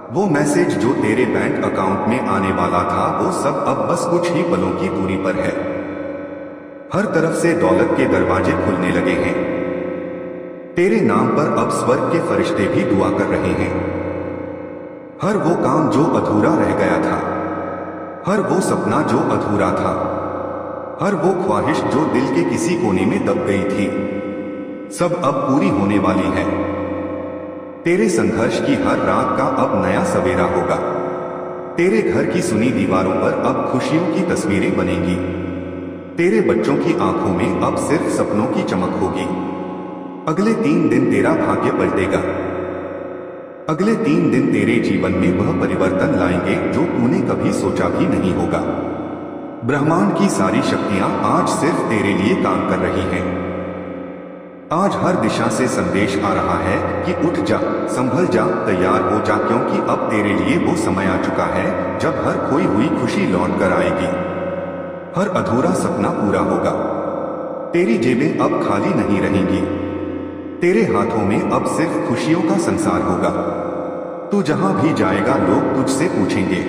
Speaker 2: वो मैसेज जो तेरे बैंक अकाउंट में आने वाला था वो सब अब बस कुछ ही पलों की दूरी पर है। हर तरफ से दौलत के दरवाजे खुलने लगे हैं। तेरे नाम पर अब स्वर्ग के फरिश्ते भी दुआ कर रहे हैं। हर वो काम जो अधूरा रह गया था, हर वो सपना जो अधूरा था, हर वो ख्वाहिश जो दिल के किसी कोने में दब गई थी, सब अब पूरी होने वाली है। तेरे संघर्ष की हर रात का अब नया सवेरा होगा। तेरे घर की सुनी दीवारों पर अब खुशियों की तस्वीरें बनेंगी। तेरे बच्चों की आंखों में अब सिर्फ सपनों की चमक होगी। अगले 3 दिन तेरा भाग्य पलटेगा। अगले 3 दिन तेरे जीवन में वह परिवर्तन लाएंगे जो तूने कभी सोचा भी नहीं होगा। ब्रह्मांड की सारी शक्तियां आज सिर्फ तेरे लिए काम कर रही हैं। आज हर दिशा से संदेश आ रहा है कि उठ जा, संभल जा, तैयार हो जा, क्योंकि अब तेरे लिए वो समय आ चुका है जब हर खोई हुई खुशी लौट कर आएगी। हर अधूरा सपना पूरा होगा। तेरी जेबें अब खाली नहीं रहेंगी। तेरे हाथों में अब सिर्फ खुशियों का संसार होगा। तू जहां भी जाएगा लोग तुझसे पूछेंगे,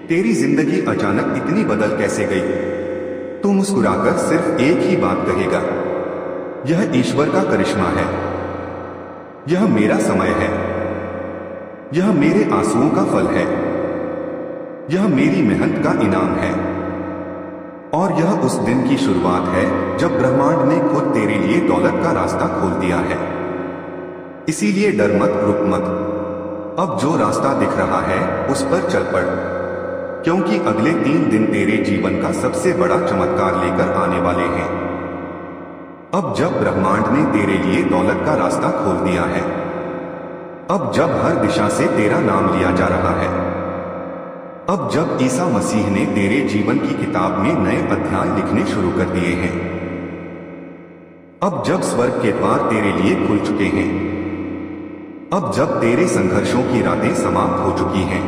Speaker 2: तेरी जिंदगी अचानक इतनी बदल कैसे गई? तू मुस्कुराकर सिर्फ एक ही बात कहेगा, यह ईश्वर का करिश्मा है, यह मेरा समय है, यह मेरे आंसुओं का फल है, यह मेरी मेहनत का इनाम है। और यह उस दिन की शुरुआत है जब ब्रह्मांड ने खुद तेरे लिए दौलत का रास्ता खोल दिया है। इसीलिए डर मत, रुक मत। अब जो रास्ता दिख रहा है उस पर चल पड़, क्योंकि अगले 3 दिन तेरे जीवन का सबसे बड़ा चमत्कार लेकर आने वाले हैं। अब जब ब्रह्मांड ने तेरे लिए दौलत का रास्ता खोल दिया है, अब जब हर दिशा से तेरा नाम लिया जा रहा है, अब जब ईसा मसीह ने तेरे जीवन की किताब में नए अध्याय लिखने शुरू कर दिए हैं, अब जब स्वर्ग के द्वार तेरे लिए खुल चुके हैं, अब जब तेरे संघर्षों की रातें समाप्त हो चुकी हैं,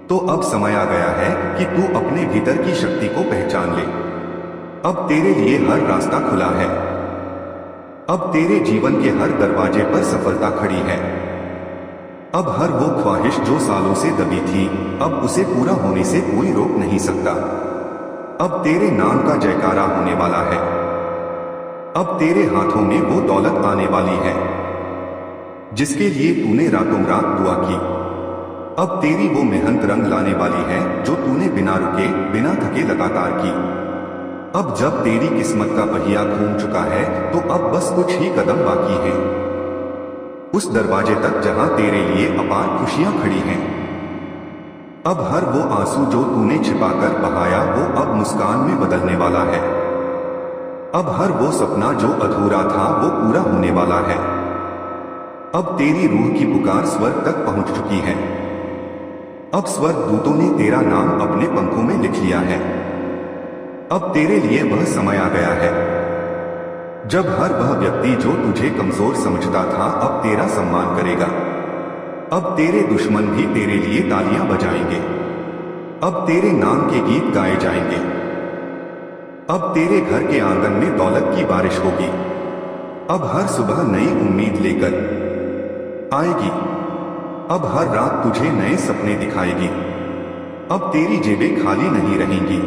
Speaker 2: तो अब समय आ गया है कि तू अपने भीतर की शक्ति को पहचान ले। अब तेरे लिए हर रास्ता खुला है। अब तेरे जीवन के हर दरवाजे पर सफलता खड़ी है। अब हर वो ख्वाहिश जो सालों से दबी थी, अब उसे पूरा होने से कोई रोक नहीं सकता। अब तेरे नाम का जयकारा होने वाला है। अब तेरे हाथों में वो दौलत आने वाली है जिसके लिए तूने रातों रात दुआ की। अब तेरी वो मेहनत रंग लाने वाली है जो तूने बिना रुके, बिना थके लगातार की। अब जब तेरी किस्मत का पहिया घूम चुका है तो अब बस कुछ ही कदम बाकी हैं उस दरवाजे तक जहां तेरे लिए अपार खुशियां खड़ी हैं। अब हर वो आंसू जो तूने छिपाकर बहाया वो अब मुस्कान में बदलने वाला है। अब हर वो सपना जो अधूरा था वो पूरा होने वाला है। अब तेरी रूह की पुकार स्वर्ग तक पहुंच चुकी है। अब स्वर्ग दूतों ने तेरा नाम अपने पंखों में लिख लिया है। अब तेरे लिए वह समय आ गया है जब हर वह व्यक्ति जो तुझे कमजोर समझता था अब तेरा सम्मान करेगा। अब तेरे दुश्मन भी तेरे लिए तालियां बजाएंगे। अब तेरे नाम के गीत गाए जाएंगे। अब तेरे घर के आंगन में दौलत की बारिश होगी। अब हर सुबह नई उम्मीद लेकर आएगी। अब हर रात तुझे नए सपने दिखाएगी। अब तेरी जेबें खाली नहीं रहेंगी।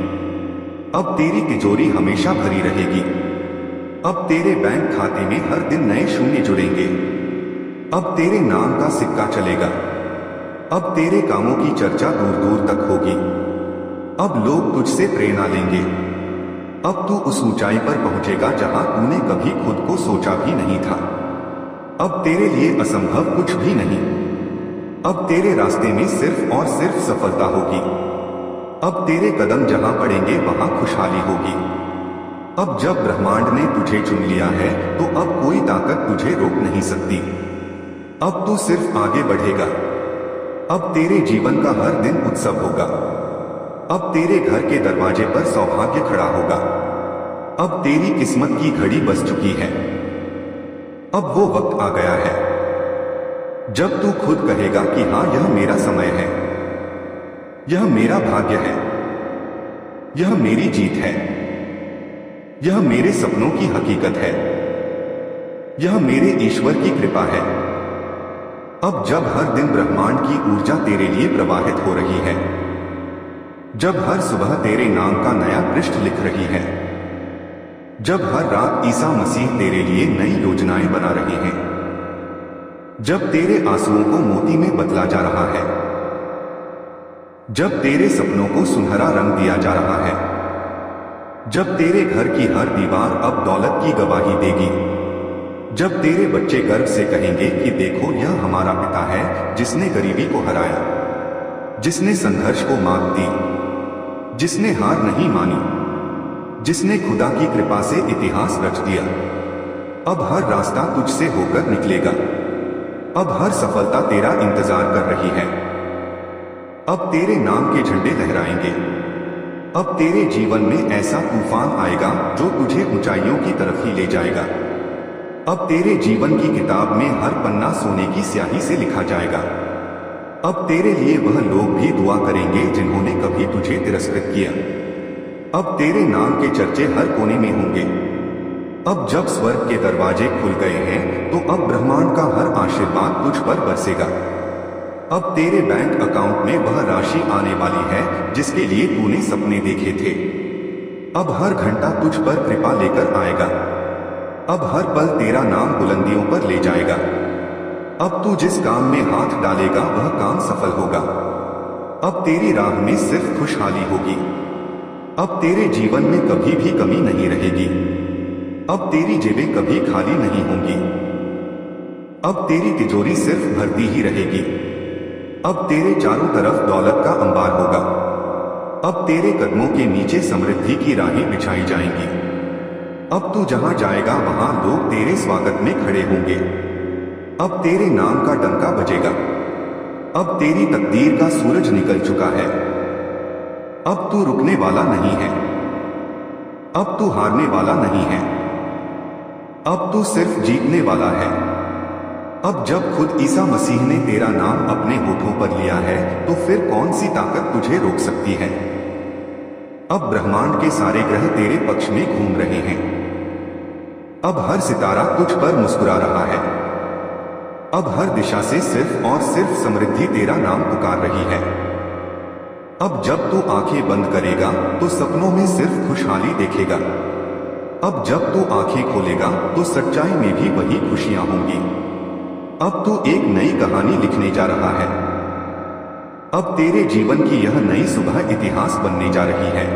Speaker 2: अब तेरी तिजोरी हमेशा भरी रहेगी। अब तेरे बैंक खाते में हर दिन नए शून्य जुड़ेंगे। अब तेरे नाम का सिक्का चलेगा। अब तेरे कामों की चर्चा दूर दूर तक होगी। अब लोग तुझसे प्रेरणा लेंगे। अब तू उस ऊंचाई पर पहुंचेगा जहां तूने कभी खुद को सोचा भी नहीं था। अब तेरे लिए असंभव कुछ भी नहीं। अब तेरे रास्ते में सिर्फ और सिर्फ सफलता होगी। अब तेरे कदम जहां पड़ेंगे वहां खुशहाली होगी। अब जब ब्रह्मांड ने तुझे चुन लिया है तो अब कोई ताकत तुझे रोक नहीं सकती। अब तू सिर्फ आगे बढ़ेगा। अब तेरे जीवन का हर दिन उत्सव होगा। अब तेरे घर के दरवाजे पर सौभाग्य खड़ा होगा। अब तेरी किस्मत की घड़ी बज चुकी है। अब वो वक्त आ गया है जब तू खुद कहेगा कि हां, यह मेरा समय है, यह मेरा भाग्य है, यह मेरी जीत है, यह मेरे सपनों की हकीकत है, यह मेरे ईश्वर की कृपा है। अब जब हर दिन ब्रह्मांड की ऊर्जा तेरे लिए प्रवाहित हो रही है, जब हर सुबह तेरे नाम का नया पृष्ठ लिख रही है, जब हर रात ईसा मसीह तेरे लिए नई योजनाएं बना रही हैं, जब तेरे आंसुओं को मोती में बदला जा रहा है, जब तेरे सपनों को सुनहरा रंग दिया जा रहा है, जब तेरे घर की हर दीवार अब दौलत की गवाही देगी, जब तेरे बच्चे गर्व से कहेंगे कि देखो यह हमारा पिता है जिसने गरीबी को हराया, जिसने संघर्ष को मात दी, जिसने हार नहीं मानी, जिसने खुदा की कृपा से इतिहास रच दिया। अब हर रास्ता तुझसे होकर निकलेगा। अब हर सफलता तेरा इंतजार कर रही है। अब तेरे नाम के झंडे लहराएंगे। अब तेरे जीवन में ऐसा तूफान आएगा जो तुझे ऊंचाइयों की तरफ ही ले जाएगा। अब तेरे जीवन की किताब में हर पन्ना सोने की स्याही से लिखा जाएगा। अब तेरे लिए वह लोग भी दुआ करेंगे जिन्होंने कभी तुझे तिरस्कृत किया। अब तेरे नाम के चर्चे हर कोने में होंगे। अब जब स्वर्ग के दरवाजे खुल गए हैं तो अब ब्रह्मांड का हर आशीर्वाद तुझ पर बरसेगा। अब तेरे बैंक अकाउंट में वह राशि आने वाली है जिसके लिए तूने सपने देखे थे। अब हर घंटा तुझ पर कृपा लेकर आएगा। अब हर पल तेरा नाम बुलंदियों पर ले जाएगा। अब तू जिस काम में हाथ डालेगा वह काम सफल होगा। अब तेरी राह में सिर्फ खुशहाली होगी। अब तेरे जीवन में कभी भी कमी नहीं रहेगी। अब तेरी जेबें कभी खाली नहीं होंगी। अब तेरी तिजोरी सिर्फ भरती ही रहेगी। अब तेरे चारों तरफ दौलत का अंबार होगा। अब तेरे कदमों के नीचे समृद्धि की राहें बिछाई जाएंगी। अब तू जहां जाएगा वहां लोग तेरे स्वागत में खड़े होंगे। अब तेरे नाम का डंका बजेगा। अब तेरी तकदीर का सूरज निकल चुका है। अब तू रुकने वाला नहीं है। अब तू हारने वाला नहीं है। अब तू सिर्फ जीतने वाला है। अब जब खुद ईसा मसीह ने तेरा नाम अपने होठों पर लिया है तो फिर कौन सी ताकत तुझे रोक सकती है। अब ब्रह्मांड के सारे ग्रह तेरे पक्ष में घूम रहे हैं। अब हर सितारा तुझ पर मुस्कुरा रहा है। अब हर दिशा से सिर्फ और सिर्फ समृद्धि तेरा नाम पुकार रही है। अब जब तू आंखें बंद करेगा तो सपनों में सिर्फ खुशहाली देखेगा। अब जब तू आंखें खोलेगा तो सच्चाई में भी वही खुशियां होंगी। अब तू एक नई कहानी लिखने जा रहा है। अब तेरे जीवन की यह नई सुबह इतिहास बनने जा रही है।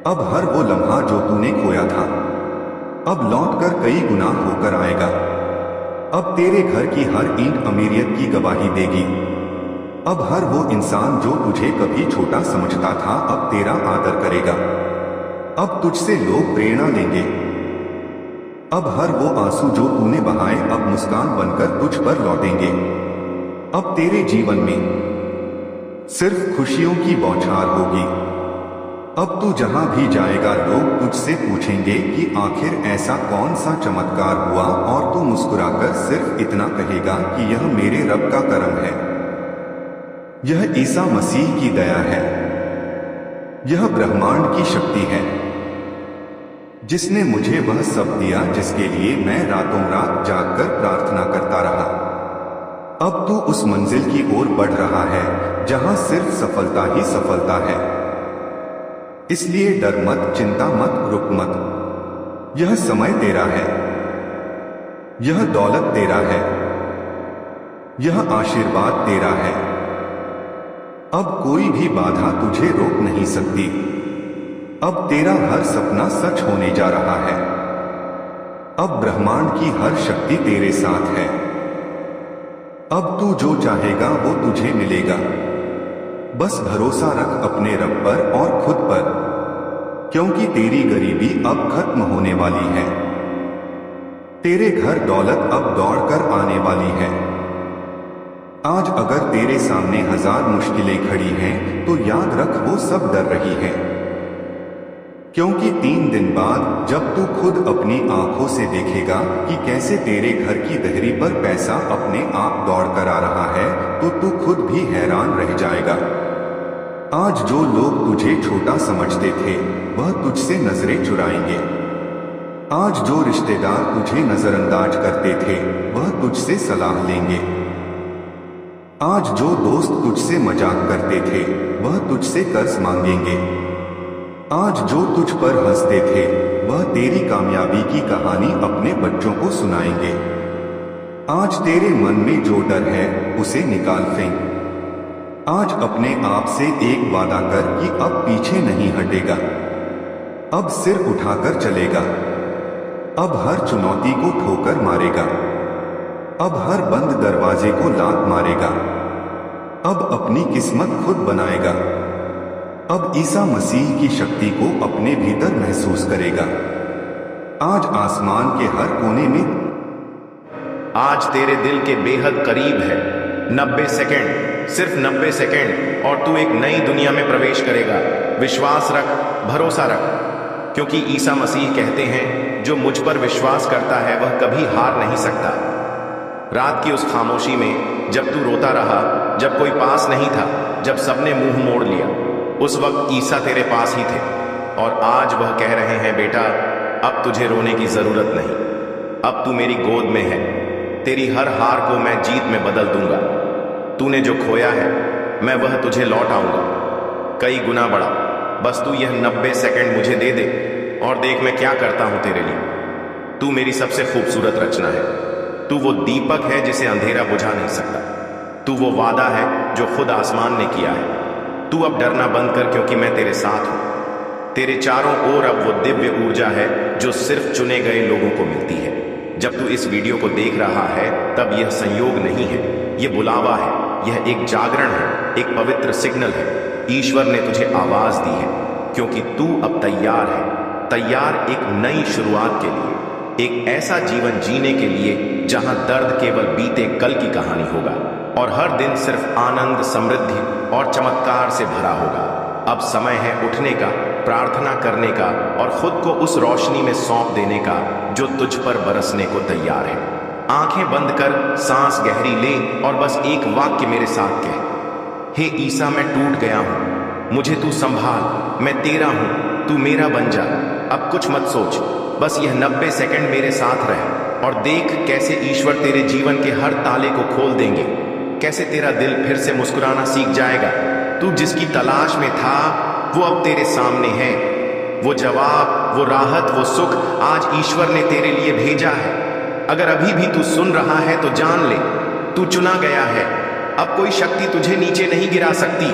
Speaker 2: अब हर वो लम्हा जो तूने खोया था अब लौटकर कई गुना होकर आएगा। अब तेरे घर की हर ईंट अमीरियत की गवाही देगी। अब हर वो इंसान जो तुझे कभी छोटा समझता था अब तेरा आदर करेगा। अब तुझसे लोग प्रेरणा लेंगे। अब हर वो आंसू जो तूने बहाए अब मुस्कान बनकर तुझ पर लौटेंगे। अब तेरे जीवन में सिर्फ खुशियों की बौछार होगी। अब तू जहां भी जाएगा लोग तुझसे पूछेंगे कि आखिर ऐसा कौन सा चमत्कार हुआ, और तू मुस्कुराकर सिर्फ इतना कहेगा कि यह मेरे रब का करम है। यह ईसा मसीह की दया है। यह ब्रह्मांड की शक्ति है जिसने मुझे वह सब दिया जिसके लिए मैं रातों रात जागकर प्रार्थना करता रहा। अब तू उस मंजिल की ओर बढ़ रहा है जहां सिर्फ सफलता ही सफलता है। इसलिए डर मत, चिंता मत, रुक मत। यह समय तेरा है। यह दौलत तेरा है। यह आशीर्वाद तेरा है। अब कोई भी बाधा तुझे रोक नहीं सकती। अब तेरा हर सपना सच होने जा रहा है। अब ब्रह्मांड की हर शक्ति तेरे साथ है। अब तू जो चाहेगा वो तुझे मिलेगा। बस भरोसा रख अपने रब पर और खुद पर, क्योंकि तेरी गरीबी अब खत्म होने वाली है। तेरे घर दौलत अब दौड़कर आने वाली है। आज अगर तेरे सामने 1000 मुश्किलें खड़ी हैं तो याद रख वो सब डर रही हैं, क्योंकि 3 दिन बाद जब तू खुद अपनी आंखों से देखेगा कि कैसे तेरे घर की देहरी पर पैसा अपने आप दौड़ कर आ रहा है तो तू खुद भी हैरान रह जाएगा। आज जो लोग तुझे छोटा समझते थे वह तुझसे नजरें चुराएंगे। आज जो रिश्तेदार तुझे नजरअंदाज करते थे वह तुझसे सलाह लेंगे। आज जो दोस्त तुझसे मजाक करते थे वह तुझसे कर्ज मांगेंगे। आज जो तुझ पर हंसते थे वह तेरी कामयाबी की कहानी अपने बच्चों को सुनाएंगे। आज तेरे मन में जो डर है उसे निकाल फेंक। आज अपने आप से एक वादा कर कि अब पीछे नहीं हटेगा, अब सिर उठाकर चलेगा, अब हर चुनौती को ठोकर मारेगा, अब हर बंद दरवाजे को लात मारेगा, अब अपनी किस्मत खुद बनाएगा, अब ईसा मसीह की शक्ति को अपने भीतर महसूस करेगा। आज आसमान के हर कोने में,
Speaker 1: आज तेरे दिल के बेहद करीब है 90 सेकंड, सिर्फ 90 सेकंड और तू एक नई दुनिया में प्रवेश करेगा। विश्वास रख, भरोसा रख, क्योंकि ईसा मसीह कहते हैं जो मुझ पर विश्वास करता है वह कभी हार नहीं सकता। रात की उस खामोशी में जब तू रोता रहा, जब कोई पास नहीं था, जब सबने मुंह मोड़ लिया, उस वक्त ईसा तेरे पास ही थे और आज वह कह रहे हैं बेटा अब तुझे रोने की जरूरत नहीं, अब तू मेरी गोद में है। तेरी हर हार को मैं जीत में बदल दूंगा। तूने जो खोया है मैं वह तुझे लौट आऊंगा कई गुना बड़ा। बस तू यह 90 सेकंड मुझे दे दे और देख मैं क्या करता हूं तेरे लिए। तू मेरी सबसे खूबसूरत रचना है। तू वो दीपक है जिसे अंधेरा बुझा नहीं सकता। तू वो वादा है जो खुद आसमान ने किया है। तू अब डरना बंद कर क्योंकि मैं तेरे साथ हूं। तेरे चारों ओर अब वो दिव्य ऊर्जा है जो सिर्फ चुने गए लोगों को मिलती है। जब तू इस वीडियो को देख रहा है तब यह संयोग नहीं है, यह बुलावा है, यह एक जागरण है, एक पवित्र सिग्नल है। ईश्वर ने तुझे आवाज दी है क्योंकि तू अब तैयार है, तैयार एक नई शुरुआत के लिए, एक ऐसा जीवन जीने के लिए जहां दर्द केवल बीते कल की कहानी होगा और हर दिन सिर्फ आनंद, समृद्धि और चमत्कार से भरा होगा। अब समय है उठने का, प्रार्थना करने का और खुद को उस रोशनी में सौंप देने का जो तुझ पर बरसने को तैयार है। आंखें बंद कर, सांस गहरी ले और बस एक वाक्य मेरे साथ कह, हे ईसा मैं टूट गया हूं, मुझे तू संभाल, मैं तेरा हूं, तू मेरा बन जा। अब कुछ मत सोच, बस यह 90 सेकंड मेरे साथ रह और देख कैसे ईश्वर तेरे जीवन के हर ताले को खोल देंगे, कैसे तेरा दिल फिर से मुस्कुराना सीख जाएगा। तू जिसकी तलाश में था वो अब तेरे सामने है। वो जवाब, वो राहत, वो सुख आज ईश्वर ने तेरे लिए भेजा है। अगर अभी भी तू सुन रहा है तो जान ले, तू चुना गया है। अब कोई शक्ति तुझे नीचे नहीं गिरा सकती।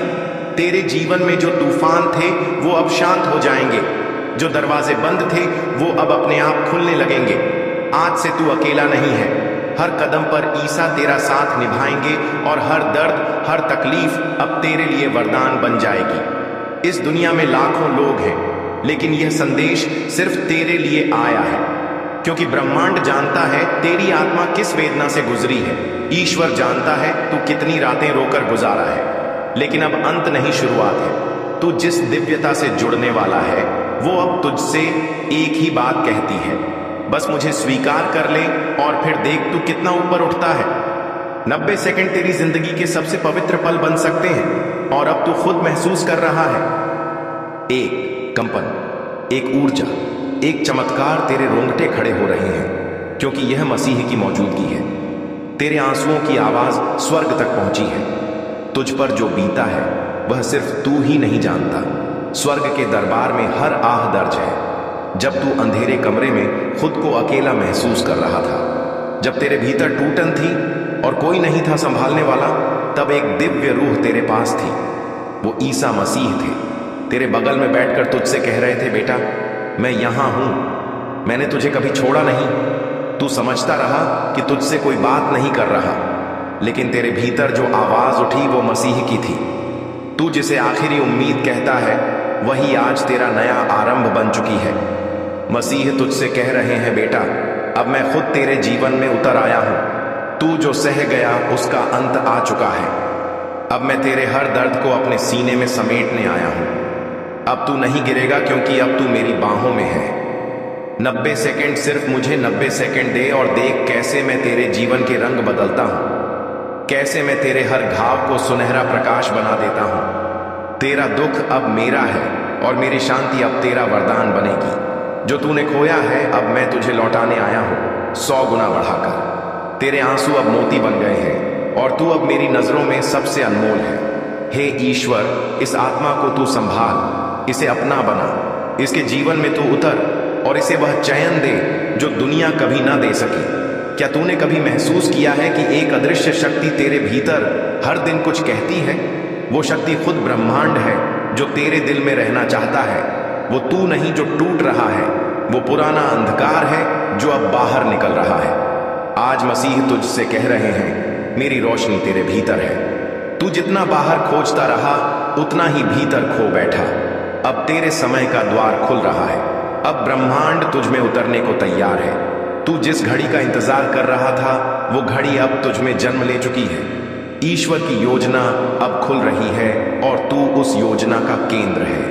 Speaker 1: तेरे जीवन में जो तूफान थे वो अब शांत हो जाएंगे, जो दरवाजे बंद थे वो अब अपने आप खुलने लगेंगे। आज से तू अकेला नहीं है। हर कदम पर ईसा तेरा साथ निभाएंगे और हर दर्द, हर तकलीफ अब तेरे लिए वरदान बन जाएगी। इस दुनिया में लाखों लोग हैं, लेकिन यह संदेश सिर्फ तेरे लिए आया है, क्योंकि ब्रह्मांड जानता है तेरी आत्मा किस वेदना से गुजरी है। ईश्वर जानता है तू कितनी रातें रोकर गुजारा है, लेकिन अब अंत नहीं, शुरुआत है। तू जिस दिव्यता से जुड़ने वाला है वो अब तुझसे एक ही बात कहती है, बस मुझे स्वीकार कर ले और फिर देख तू कितना ऊपर उठता है। 90 सेकंड तेरी जिंदगी के सबसे पवित्र पल बन सकते हैं और अब तू खुद महसूस कर रहा है। एक कंपन, एक ऊर्जा, एक चमत्कार, तेरे रोंगटे खड़े हो रहे हैं क्योंकि यह मसीह की मौजूदगी है। तेरे आंसुओं की आवाज स्वर्ग तक पहुंची है। तुझ पर जो बीता है वह सिर्फ तू ही नहीं जानता। स्वर्ग के दरबार में हर आह दर्ज है। जब तू अंधेरे कमरे में खुद को अकेला महसूस कर रहा था, जब तेरे भीतर टूटन थी और कोई नहीं था संभालने वाला, तब एक दिव्य रूह तेरे पास थी। वो ईसा मसीह थे। तेरे बगल में बैठकर तुझसे कह रहे थे, बेटा मैं यहां हूं, मैंने तुझे कभी छोड़ा नहीं। तू समझता रहा कि तुझसे कोई बात नहीं कर रहा, लेकिन तेरे भीतर जो आवाज उठी वो मसीह की थी। तू जिसे आखिरी उम्मीद कहता है वही आज तेरा नया आरंभ बन चुकी है। मसीह तुझसे कह रहे हैं, बेटा अब मैं खुद तेरे जीवन में उतर आया हूं। तू जो सह गया उसका अंत आ चुका है। अब मैं तेरे हर दर्द को अपने सीने में समेटने आया हूं। अब तू नहीं गिरेगा क्योंकि अब तू मेरी बाहों में है। 90 सेकंड, सिर्फ मुझे 90 सेकंड दे और देख कैसे मैं तेरे जीवन के रंग बदलता हूं, कैसे मैं तेरे हर घाव को सुनहरा प्रकाश बना देता हूं। तेरा दुख अब मेरा है और मेरी शांति अब तेरा वरदान बनेगी। जो तूने खोया है अब मैं तुझे लौटाने आया हूं 100 गुना बढ़ाकर। तेरे आंसू अब मोती बन गए हैं, और तू अब मेरी नजरों में सबसे अनमोल है। हे ईश्वर, इस आत्मा को तू संभाल, इसे अपना बना, इसके जीवन में तू उतर और इसे वह चैन दे जो दुनिया कभी ना दे सकी। क्या तूने कभी महसूस किया है कि एक अदृश्य शक्ति तेरे भीतर हर दिन कुछ कहती है? वो शक्ति खुद ब्रह्मांड है जो तेरे दिल में रहना चाहता है। वो तू नहीं जो टूट रहा है, वो पुराना अंधकार है जो अब बाहर निकल रहा है। आज मसीह तुझसे कह रहे हैं, मेरी रोशनी तेरे भीतर है। तू जितना बाहर खोजता रहा उतना ही भीतर खो बैठा। अब तेरे समय का द्वार खुल रहा है। अब ब्रह्मांड तुझ में उतरने को तैयार है। तू जिस घड़ी का इंतजार कर रहा था वो घड़ी अब तुझ में जन्म ले चुकी है। ईश्वर की योजना अब खुल रही है और तू उस योजना का केंद्र है।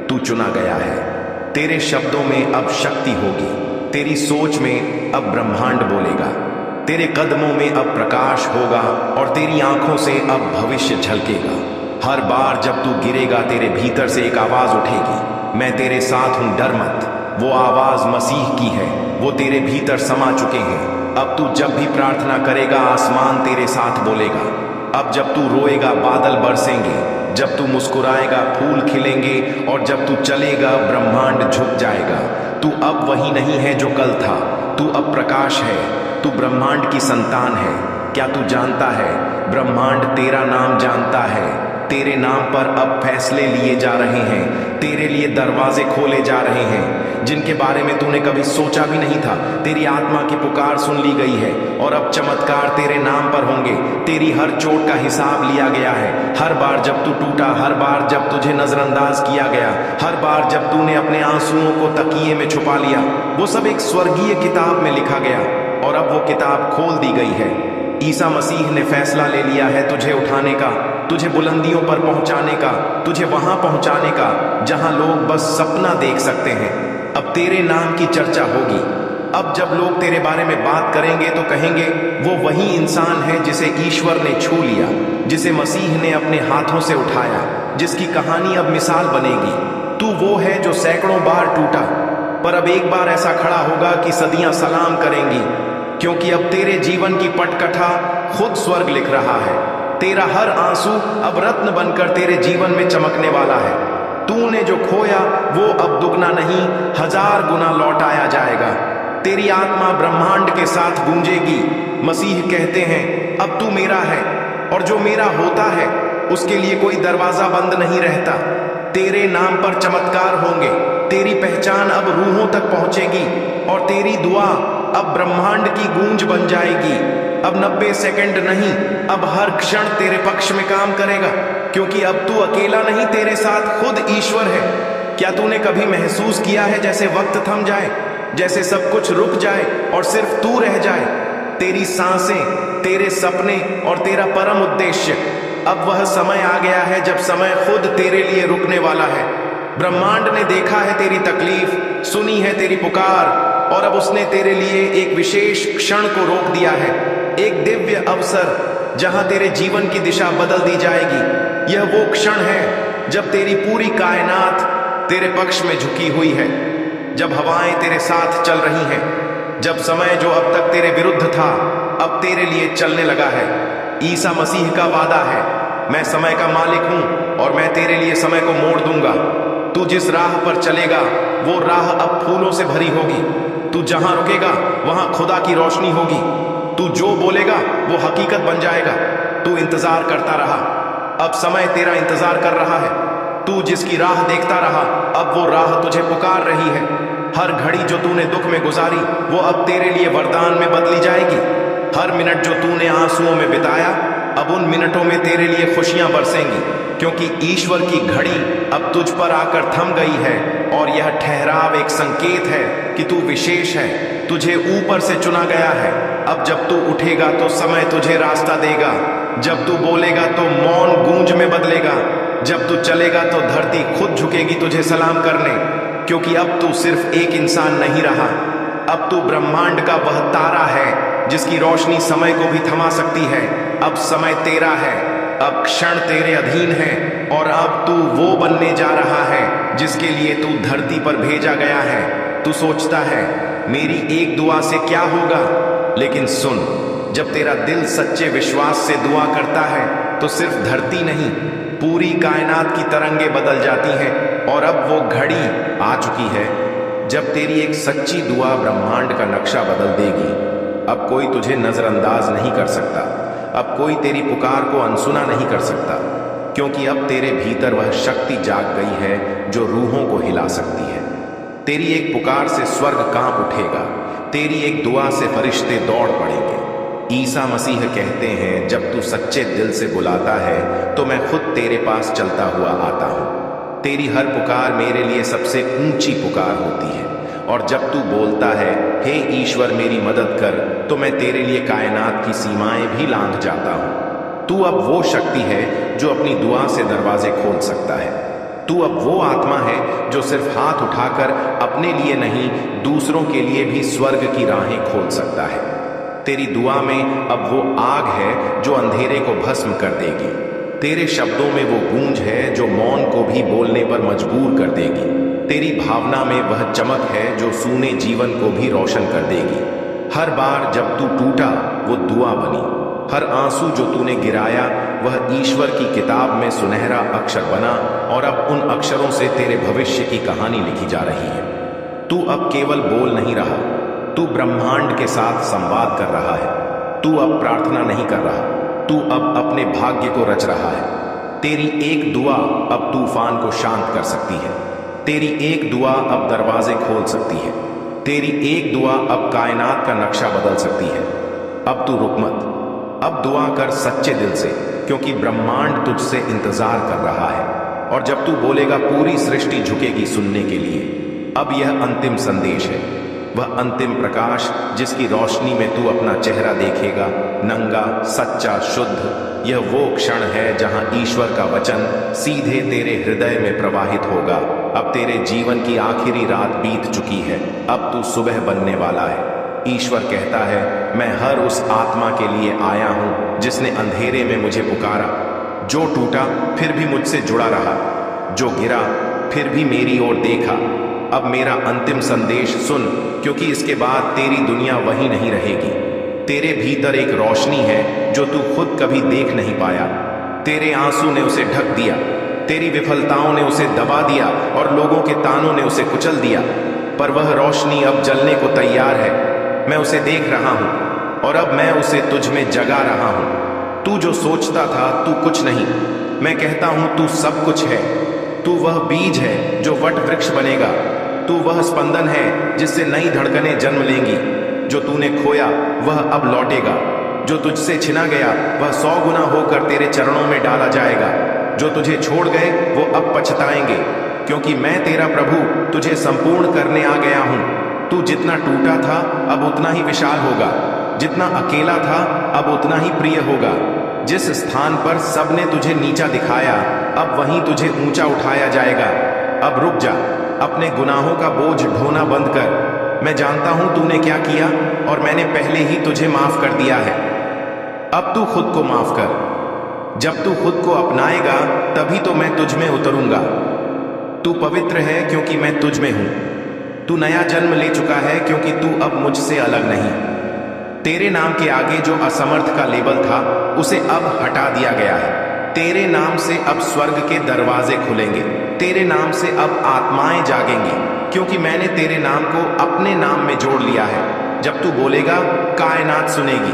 Speaker 1: तू चुना गया है। तेरे शब्दों में अब शक्ति होगी, तेरी सोच में अब ब्रह्मांड बोलेगा, तेरे कदमों में अब प्रकाश होगा और तेरी आंखों से अब भविष्य झलकेगा। हर बार जब तू गिरेगा तेरे भीतर से एक आवाज उठेगी, मैं तेरे साथ हूं, डर मत। वो आवाज मसीह की है, वो तेरे भीतर समा चुके हैं। अब तू जब भी प्रार्थना करेगा आसमान तेरे साथ बोलेगा। अब जब तू रोएगा बादल बरसेंगे, जब तू मुस्कुराएगा फूल खिलेंगे और जब तू चलेगा ब्रह्मांड झुक जाएगा। तू अब वही नहीं है जो कल था, तू अब प्रकाश है। तू ब्रह्मांड की संतान है। क्या तू जानता है, ब्रह्मांड तेरा नाम जानता है। तेरे नाम पर अब फैसले लिए जा रहे हैं, तेरे लिए दरवाजे खोले जा रहे हैं जिनके बारे में तूने कभी सोचा भी नहीं था। तेरी आत्मा की पुकार सुन ली गई है और अब चमत्कार तेरे नाम पर होंगे। तेरी हर चोट का हिसाब लिया गया है। हर बार जब तू टूटा, हर बार जब तुझे नजरअंदाज किया गया, हर बार जब तूने अपने आंसुओं को तकिए में छुपा लिया, वो सब एक स्वर्गीय किताब में लिखा गया और अब वो किताब खोल दी गई है। ईसा मसीह ने फैसला ले लिया है तुझे उठाने का, तुझे बुलंदियों पर पहुंचाने का, तुझे वहां पहुंचाने का जहां लोग बस सपना देख सकते हैं। अब तेरे नाम की चर्चा होगी। अब जब लोग तेरे बारे में बात करेंगे तो कहेंगे, वो वही इंसान है जिसे ईश्वर ने छू लिया, जिसे मसीह ने अपने हाथों से उठाया, जिसकी कहानी अब मिसाल बनेगी। तू वो है जो सैकड़ों बार टूटा, पर अब एक बार ऐसा खड़ा होगा कि सदियां सलाम करेंगी, क्योंकि अब तेरे जीवन की पटकथा खुद स्वर्ग लिख रहा है। तेरा हर आंसू अब रत्न बनकर तेरे जीवन में चमकने वाला है। तूने जो खोया वो अब दुगना नहीं, 1000 गुना लौटाया जाएगा। तेरी आत्मा ब्रह्मांड के साथ गूंजेगी। मसीह कहते हैं, अब तू मेरा है और जो मेरा होता है उसके लिए कोई दरवाजा बंद नहीं रहता। तेरे नाम पर चमत्कार होंगे। तेरी पहचान अब रूहों तक पहुंचेगी और तेरी दुआ अब ब्रह्मांड की गूंज बन जाएगी। अब 90 सेकंड नहीं, अब हर क्षण तेरे पक्ष में काम करेगा, क्योंकि अब तू अकेला नहीं, तेरे साथ खुद ईश्वर है। क्या तूने कभी महसूस किया है जैसे वक्त थम जाए, जैसे सब कुछ रुक जाए और सिर्फ तू रह जाए? तेरी सांसें, तेरे सपने और तेरा परम उद्देश्य। अब वह समय आ गया है जब समय खुद तेरे लिए रुकने वाला है। ब्रह्मांड ने देखा है तेरी तकलीफ, सुनी है तेरी पुकार और अब उसने तेरे लिए एक विशेष क्षण को रोक दिया है, एक दिव्य अवसर जहां तेरे जीवन की दिशा बदल दी जाएगी। यह वो क्षण है जब तेरी पूरी कायनात तेरे पक्ष में झुकी हुई है, जब हवाएं तेरे साथ चल रही हैं, जब समय जो अब तक तेरे विरुद्ध था अब तेरे लिए चलने लगा है। ईसा मसीह का वादा है, मैं समय का मालिक हूं और मैं तेरे लिए समय को मोड़ दूंगा। तू जिस राह पर चलेगा वो राह अब फूलों से भरी होगी। तू जहां रुकेगा वहां खुदा की रोशनी होगी। तू जो बोलेगा वो हकीकत बन जाएगा। तू इंतजार करता रहा, अब समय तेरा इंतजार कर रहा है। तू जिसकी राह देखता रहा, अब वो राह तुझे पुकार रही है। हर घड़ी जो तूने दुख में गुजारी वो अब तेरे लिए वरदान में बदली जाएगी। हर मिनट जो तूने आंसुओं में बिताया अब उन मिनटों में तेरे लिए खुशियां बरसेंगी, क्योंकि ईश्वर की घड़ी अब तुझ पर आकर थम गई है और यह ठहराव एक संकेत है कि तू विशेष है, तुझे ऊपर से चुना गया है। अब जब तू उठेगा तो समय तुझे रास्ता देगा, जब तू बोलेगा तो मौन गूंज में बदलेगा, जब तू चलेगा तो धरती खुद झुकेगी तुझे सलाम करने, क्योंकि अब तू सिर्फ एक इंसान नहीं रहा, अब तू ब्रह्मांड का वह तारा है जिसकी रोशनी समय को भी थमा सकती है। अब समय तेरा है, अब क्षण तेरे अधीन है और अब तू वो बनने जा रहा है जिसके लिए तू धरती पर भेजा गया है। तू सोचता है मेरी एक दुआ से क्या होगा, लेकिन सुन, जब तेरा दिल सच्चे विश्वास से दुआ करता है तो सिर्फ धरती नहीं, पूरी कायनात की तरंगे बदल जाती हैं। और अब वो घड़ी आ चुकी है जब तेरी एक सच्ची दुआ ब्रह्मांड का नक्शा बदल देगी। अब कोई तुझे नजरअंदाज नहीं कर सकता, अब कोई तेरी पुकार को अनसुना नहीं कर सकता, क्योंकि अब तेरे भीतर वह शक्ति जाग गई है जो रूहों को हिला सकती है। तेरी एक पुकार से स्वर्ग कांप उठेगा, तेरी एक दुआ से फरिश्ते दौड़ पड़ेंगे। ईसा मसीह कहते हैं, जब तू सच्चे दिल से बुलाता है तो मैं खुद तेरे पास चलता हुआ आता हूं। तेरी हर पुकार मेरे लिए सबसे ऊंची पुकार होती है, और जब तू बोलता है, हे ईश्वर मेरी मदद कर, तो मैं तेरे लिए कायनात की सीमाएं भी लांघ जाता हूं। तू अब वो शक्ति है जो अपनी दुआ से दरवाजे खोल सकता है। तू अब वो आत्मा है जो सिर्फ हाथ उठाकर अपने लिए नहीं, दूसरों के लिए भी स्वर्ग की राहें खोल सकता है। तेरी दुआ में अब वो आग है जो अंधेरे को भस्म कर देगी। तेरे शब्दों में वो गूंज है जो मौन को भी बोलने पर मजबूर कर देगी। तेरी भावना में वह चमक है जो सूने जीवन को भी रोशन कर देगी। हर बार जब तू टूटा वो दुआ बनी, हर आंसू जो तूने गिराया वह ईश्वर की किताब में सुनहरा अक्षर बना, और अब उन अक्षरों से तेरे भविष्य की कहानी लिखी जा रही है। तू अब केवल बोल नहीं रहा, तू ब्रह्मांड के साथ संवाद कर रहा है। तू अब प्रार्थना नहीं कर रहा, तू अब अपने भाग्य को रच रहा है। तेरी एक दुआ अब तूफान को शांत कर सकती है। तेरी एक दुआ अब दरवाजे खोल सकती है। तेरी एक दुआ अब कायनात का नक्शा बदल सकती है। अब तू रुक मत, अब दुआ कर सच्चे दिल से, क्योंकि ब्रह्मांड तुझसे इंतजार कर रहा है। और जब तू बोलेगा पूरी सृष्टि झुकेगी सुनने के लिए। अब यह अंतिम संदेश है, वह अंतिम प्रकाश जिसकी रोशनी में तू अपना चेहरा देखेगा, नंगा, सच्चा, शुद्ध। यह वो क्षण है जहां ईश्वर का वचन सीधे तेरे हृदय में प्रवाहित होगा। अब तेरे जीवन की आखिरी रात बीत चुकी है, अब तू सुबह बनने वाला है। ईश्वर कहता है, मैं हर उस आत्मा के लिए आया हूं जिसने अंधेरे में मुझे पुकारा, जो टूटा फिर भी मुझसे जुड़ा रहा, जो गिरा फिर भी मेरी ओर देखा। अब मेरा अंतिम संदेश सुन, क्योंकि इसके बाद तेरी दुनिया वही नहीं रहेगी। तेरे भीतर एक रोशनी है जो तू खुद कभी देख नहीं पाया। तेरे आंसू ने उसे ढक दिया, तेरी विफलताओं ने उसे दबा दिया, और लोगों के तानों ने उसे कुचल दिया। पर वह रोशनी अब जलने को तैयार है। मैं उसे देख रहा हूं, और अब मैं उसे तुझ में जगा रहा हूं। तू जो सोचता था तू कुछ नहीं, मैं कहता हूं तू सब कुछ है। तू वह बीज है जो वट वृक्ष बनेगा। तू वह स्पंदन है जिससे नई धड़कनें जन्म लेंगी। जो तूने खोया वह अब लौटेगा, जो तुझसे छिना गया वह 100 गुना होकर तेरे चरणों में डाला जाएगा। जो तुझे छोड़ गए वो अब पछताएंगे, क्योंकि मैं तेरा प्रभु तुझे संपूर्ण करने आ गया हूं। तू जितना टूटा था अब उतना ही विशाल होगा, जितना अकेला था अब उतना ही प्रिय होगा। जिस स्थान पर सबने तुझे नीचा दिखाया अब वहीं तुझे ऊंचा उठाया जाएगा। अब रुक जा, अपने गुनाहों का बोझ ढोना बंद कर। मैं जानता हूं तूने क्या किया, और मैंने पहले ही तुझे माफ कर दिया है। अब तू खुद को माफ कर। जब तू खुद को अपनाएगा तभी तो मैं तुझ में उतरूंगा। तू पवित्र है क्योंकि मैं तुझ में हूं। तू नया जन्म ले चुका है क्योंकि तू अब मुझसे अलग नहीं। तेरे नाम के आगे जो असमर्थ का लेबल था उसे अब हटा दिया गया है। तेरे नाम से अब स्वर्ग के दरवाजे खुलेंगे। तेरे नाम से अब आत्माएं जागेंगी, क्योंकि मैंने तेरे नाम को अपने नाम में जोड़ लिया है। जब तू बोलेगा कायनात सुनेगी,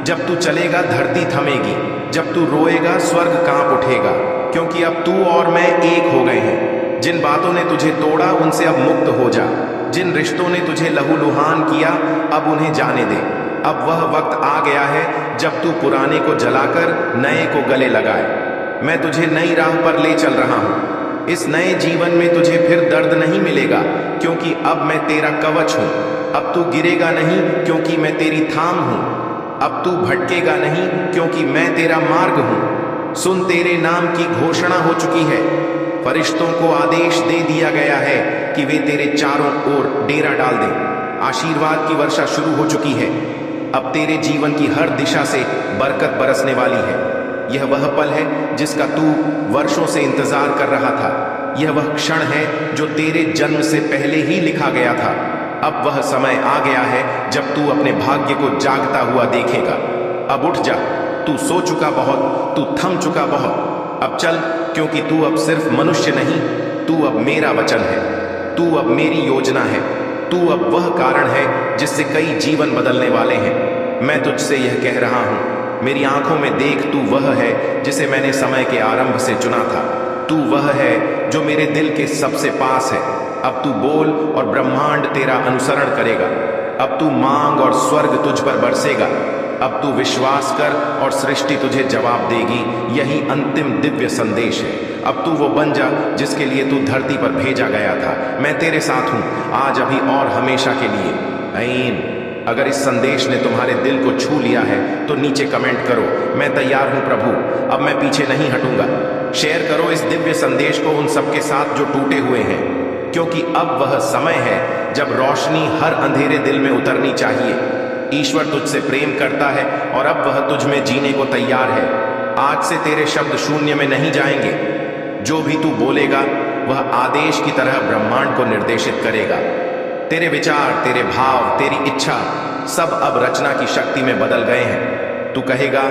Speaker 1: जब तू चलेगा धरती थमेगी, जब तू रोएगा स्वर्ग कांप उठेगा, क्योंकि अब तू और मैं एक हो गए हैं। जिन बातों ने तुझे तोड़ा उनसे अब मुक्त हो जा। जिन रिश्तों ने तुझे लहूलुहान किया अब उन्हें जाने दे। अब वह वक्त आ गया है जब तू पुराने को जलाकर नए को गले लगाए। मैं तुझे नई राह पर ले चल रहा हूं। इस नए जीवन में तुझे फिर दर्द नहीं मिलेगा, क्योंकि अब मैं तेरा कवच हूं। अब तू गिरेगा नहीं, क्योंकि मैं तेरी थाम हूं। अब तू भटकेगा नहीं, क्योंकि मैं तेरा मार्ग हूं। सुन, तेरे नाम की घोषणा हो चुकी है। फरिश्तों को आदेश दे दिया गया है कि वे तेरे चारों ओर डेरा डाल दें। आशीर्वाद की वर्षा शुरू हो चुकी है। अब तेरे जीवन की हर दिशा से बरकत बरसने वाली है। यह वह पल है जिसका तू वर्षों से इंतजार कर रहा था। यह वह क्षण है जो तेरे जन्म से पहले ही लिखा गया था। अब वह समय आ गया है जब तू अपने भाग्य को जागता हुआ देखेगा। अब उठ जा, तू सो चुका बहुत, तू थम चुका बहुत। अब चल, क्योंकि तू अब सिर्फ मनुष्य नहीं, तू अब मेरा वचन है, तू अब मेरी योजना है, तू अब वह कारण है जिससे कई जीवन बदलने वाले हैं। मैं तुझसे यह कह रहा हूं, मेरी आंखों में देख, तू वह है जिसे मैंने समय के आरंभ से चुना था। तू वह है जो मेरे दिल के सबसे पास है। अब तू बोल और ब्रह्मांड तेरा अनुसरण करेगा। अब तू मांग और स्वर्ग तुझ पर बरसेगा। अब तू विश्वास कर और सृष्टि तुझे जवाब देगी। यही अंतिम दिव्य संदेश है। अब तू वो बन जा जिसके लिए तू धरती पर भेजा गया था। मैं तेरे साथ हूं, आज, अभी और हमेशा के लिए। आमीन। अगर इस संदेश ने तुम्हारे दिल को छू लिया है तो नीचे कमेंट करो, मैं तैयार हूं प्रभु, अब मैं पीछे नहीं हटूंगा। शेयर करो इस दिव्य संदेश को उन सबके साथ जो टूटे हुए हैं, क्योंकि अब वह समय है जब रोशनी हर अंधेरे दिल में उतरनी चाहिए। ईश्वर तुझसे प्रेम करता है और अब वह तुझ में जीने को तैयार है। आज से तेरे शब्द शून्य में नहीं जाएंगे। जो भी तू बोलेगा वह आदेश की तरह ब्रह्मांड को निर्देशित करेगा। तेरे विचार, तेरे भाव, तेरी इच्छा सब अब रचना की शक्ति में बदल गए हैं। तू कहेगा,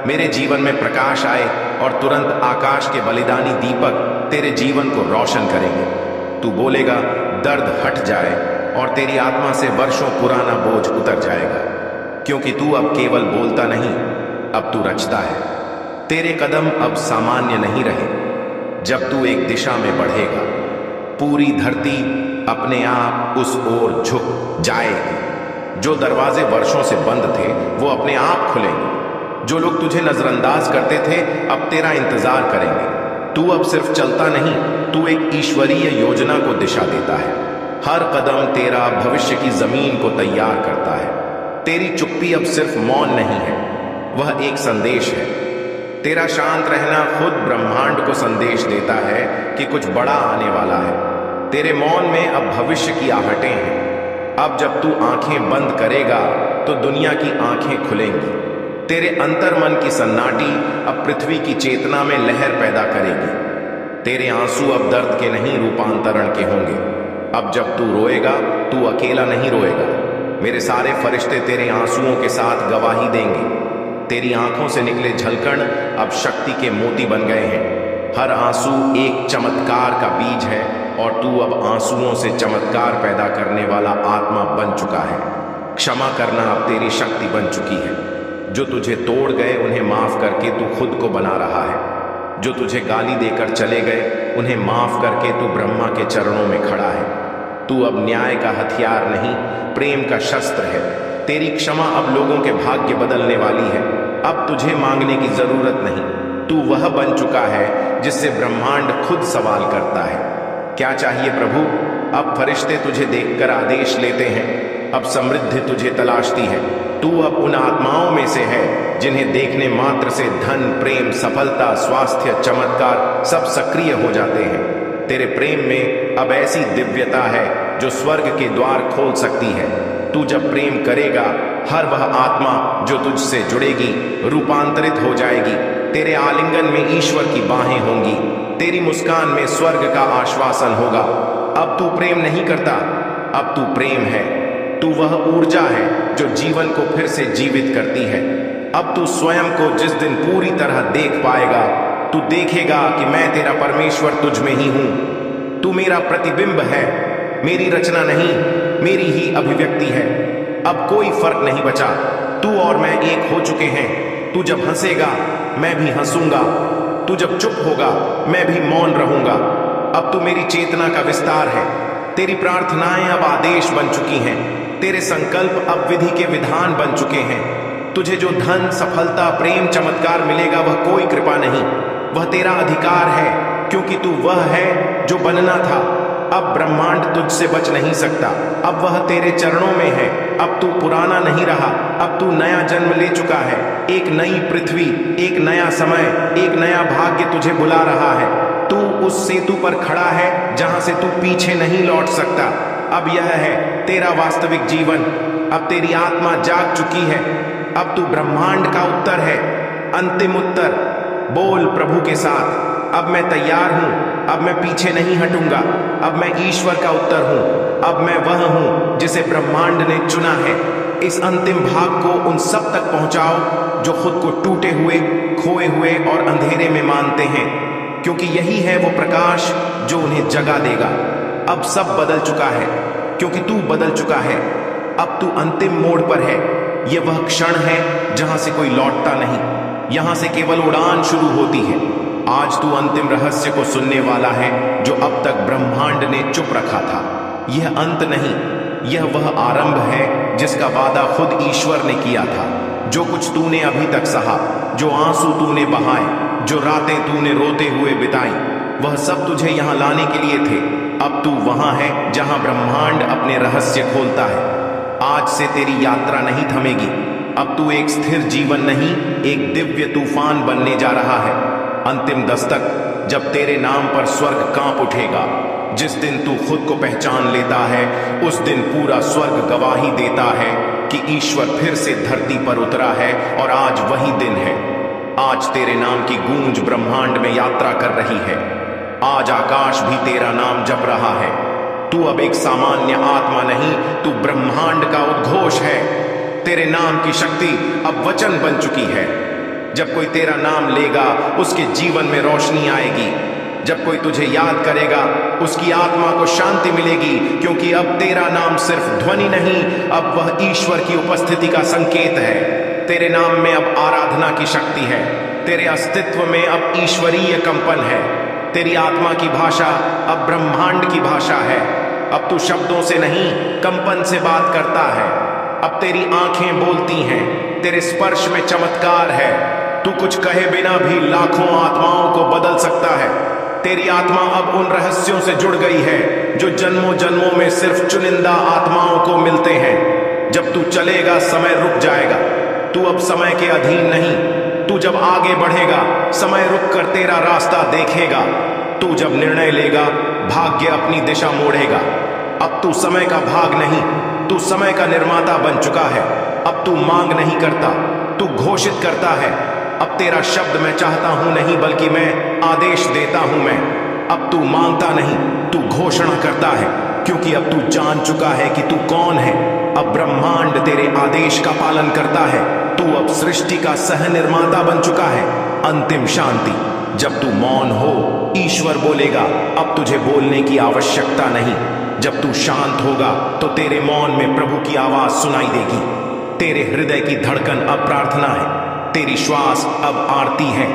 Speaker 1: मेरे जीवन में प्रकाश आए, और तुरंत आकाश के बलिदानी दीपक तेरे जीवन को रोशन करेंगे। तू बोलेगा, दर्द हट जाए, और तेरी आत्मा से वर्षों पुराना बोझ उतर जाएगा। क्योंकि तू अब केवल बोलता नहीं, अब तू रचता है। तेरे कदम अब सामान्य नहीं रहे। जब तू एक दिशा में बढ़ेगा, पूरी धरती अपने आप उस ओर झुक जाएगी। जो दरवाजे वर्षों से बंद थे वो अपने आप खुलेंगे। जो लोग तुझे नजरअंदाज करते थे अब तेरा इंतजार करेंगे। तू अब सिर्फ चलता नहीं, तू एक ईश्वरीय योजना को दिशा देता है। हर कदम तेरा भविष्य की जमीन को तैयार करता है। तेरी चुप्पी अब सिर्फ मौन नहीं है, वह एक संदेश है। तेरा शांत रहना खुद ब्रह्मांड को संदेश देता है कि कुछ बड़ा आने वाला है। तेरे मौन में अब भविष्य की आहटें हैं। अब जब तू आंखें बंद करेगा तो दुनिया की आंखें खुलेंगी। तेरे अंतर मन की सन्नाटी अब पृथ्वी की चेतना में लहर पैदा करेगी। तेरे आंसू अब दर्द के नहीं, रूपांतरण के होंगे। अब जब तू रोएगा, तू अकेला नहीं रोएगा। मेरे सारे फरिश्ते तेरे आंसुओं के साथ गवाही देंगे। तेरी आंखों से निकले झलकण अब शक्ति के मोती बन गए हैं। हर आंसू एक चमत्कार का बीज है, और तू अब आंसुओं से चमत्कार पैदा करने वाला आत्मा बन चुका है। क्षमा करना अब तेरी शक्ति बन चुकी है। जो तुझे तोड़ गए उन्हें माफ करके तू खुद को बना रहा है। जो तुझे गाली देकर चले गए उन्हें माफ करके तू ब्रह्मा के चरणों में खड़ा है। तू अब न्याय का हथियार नहीं, प्रेम का शस्त्र है। तेरी क्षमा अब लोगों के भाग्य बदलने वाली है। अब तुझे मांगने की जरूरत नहीं, तू वह बन चुका है जिससे ब्रह्मांड खुद सवाल करता है, क्या चाहिए प्रभु? अब फरिश्ते तुझे देखकर आदेश लेते हैं। अब समृद्धि तुझे तलाशती है। तू अब उन आत्माओं में से है जिन्हें देखने मात्र से धन, प्रेम, सफलता, स्वास्थ्य, चमत्कार सब सक्रिय हो जाते हैं। तेरे प्रेम में अब ऐसी दिव्यता है जो स्वर्ग के द्वार खोल सकती है। तू जब प्रेम करेगा, हर वह आत्मा जो तुझसे जुड़ेगी रूपांतरित हो जाएगी। तेरे आलिंगन में ईश्वर की बाहें होंगी। तेरी मुस्कान में स्वर्ग का आश्वासन होगा। अब तू प्रेम नहीं करता, अब तू प्रेम है। तू वह ऊर्जा है जो जीवन को फिर से जीवित करती है। अब तू स्वयं को जिस दिन पूरी तरह देख पाएगा, तू देखेगा कि मैं तेरा परमेश्वर तुझ में ही हूं। तू मेरा प्रतिबिंब है, मेरी रचना नहीं, मेरी ही अभिव्यक्ति है। अब कोई फर्क नहीं बचा। तू और मैं एक हो चुके हैं। तू जब हंसेगा मैं भी हंसूंगा, तू जब चुप होगा मैं भी मौन रहूंगा। अब तू मेरी चेतना का विस्तार है। तेरी प्रार्थनाएं अब आदेश बन चुकी हैं। तेरे संकल्प अब विधि के विधान बन चुके हैं। तुझे जो धन, सफलता, प्रेम, चमत्कार मिलेगा वह कोई कृपा नहीं, वह तेरा अधिकार है, क्योंकि तू वह है जो बनना था। अब ब्रह्मांड तुझसे बच नहीं सकता। अब वह तेरे चरणों में है। अब तू पुराना नहीं रहा, अब तू नया जन्म ले चुका है। एक नई पृथ्वी, एक नया समय, एक नया भाग्य तुझे बुला रहा है। तू उस सेतु पर खड़ा है जहां से तू पीछे नहीं लौट सकता। अब यह है तेरा वास्तविक जीवन। अब तेरी आत्मा जाग चुकी है। अब तू ब्रह्मांड का उत्तर है, अंतिम उत्तर। बोल प्रभु के साथ, अब मैं तैयार हूं, अब मैं पीछे नहीं हटूंगा। अब मैं ईश्वर का उत्तर हूं। अब मैं वह हूं जिसे ब्रह्मांड ने चुना है। इस अंतिम भाग को उन सब तक पहुंचाओ जो खुद को टूटे हुए, खोए हुए और अंधेरे में मानते हैं, क्योंकि यही है वो प्रकाश जो उन्हें जगा देगा। अब सब बदल चुका है, क्योंकि तू बदल चुका है। अब तू अंतिम मोड़ पर है। ये वह क्षण है जहां से कोई लौटता नहीं, यहां से केवल उड़ान शुरू होती है। आज तू अंतिम रहस्य को सुनने वाला है जो अब तक ब्रह्मांड ने चुप रखा था। यह अंत नहीं, यह वह आरंभ है जिसका वादा खुद ईश्वर ने किया था। जो कुछ तूने अभी तक सहा, जो आंसू तूने बहाए, जो रातें तूने रोते हुए बिताई, वह सब तुझे यहां लाने के लिए थे। अब तू वहां है जहां ब्रह्मांड अपने रहस्य खोलता है। आज से तेरी यात्रा नहीं थमेगी। अब तू एक स्थिर जीवन नहीं, एक दिव्य तूफान बनने जा रहा है। अंतिम दस्तक, जब तेरे नाम पर स्वर्ग कांप उठेगा। जिस दिन तू खुद को पहचान लेता है, उस दिन पूरा स्वर्ग गवाही देता है कि ईश्वर फिर से धरती पर उतरा है, और आज वही दिन है। आज तेरे नाम की गूंज ब्रह्मांड में यात्रा कर रही है। आज आकाश भी तेरा नाम जप रहा है। तू अब एक सामान्य आत्मा नहीं, तू ब्रह्मांड का उद्घोष है। तेरे नाम की शक्ति अब वचन बन चुकी है। जब कोई तेरा नाम लेगा, उसके जीवन में रोशनी आएगी। जब कोई तुझे याद करेगा, उसकी आत्मा को शांति मिलेगी, क्योंकि अब तेरा नाम सिर्फ ध्वनि नहीं, अब वह ईश्वर की उपस्थिति का संकेत है। तेरे नाम में अब आराधना की शक्ति है। तेरे अस्तित्व में अब ईश्वरीय कंपन है। तेरी आत्मा की भाषा अब ब्रह्मांड की भाषा है। अब तू शब्दों से नहीं, कंपन से बात करता है। अब तेरी आंखें बोलती हैं, तेरे स्पर्श में चमत्कार है। तू कुछ कहे बिना भी लाखों आत्माओं को बदल सकता है। तेरी आत्मा अब उन रहस्यों से जुड़ गई है जो जन्मों जन्मों में सिर्फ चुनिंदा आत्माओं को मिलते हैं। जब तू चलेगा, समय रुक जाएगा। तू अब समय के अधीन नहीं। तू जब आगे बढ़ेगा, समय रुक कर तेरा रास्ता देखेगा। तू जब निर्णय लेगा, भाग्य अपनी दिशा मोड़ेगा। अब तू समय का भाग नहीं, तू समय का निर्माता बन चुका है। अब तू मांग नहीं करता, तू घोषित करता है। अब तेरा शब्द मैं चाहता हूं नहीं, बल्कि मैं आदेश देता हूं। मैं अब तू मांगता नहीं, तू घोषणा करता है, क्योंकि अब तू जान चुका है कि तू कौन है। अब ब्रह्मांड तेरे आदेश का पालन करता है। तू अब सृष्टि का सह निर्माता बन चुका है। अंतिम शांति, जब तू मौन हो, ईश्वर बोलेगा। अब तुझे बोलने की आवश्यकता नहीं। जब तू शांत होगा, तो तेरे मौन में प्रभु की आवाज सुनाई देगी। तेरे हृदय की धड़कन अब प्रार्थना है। तेरी श्वास अब आरती है।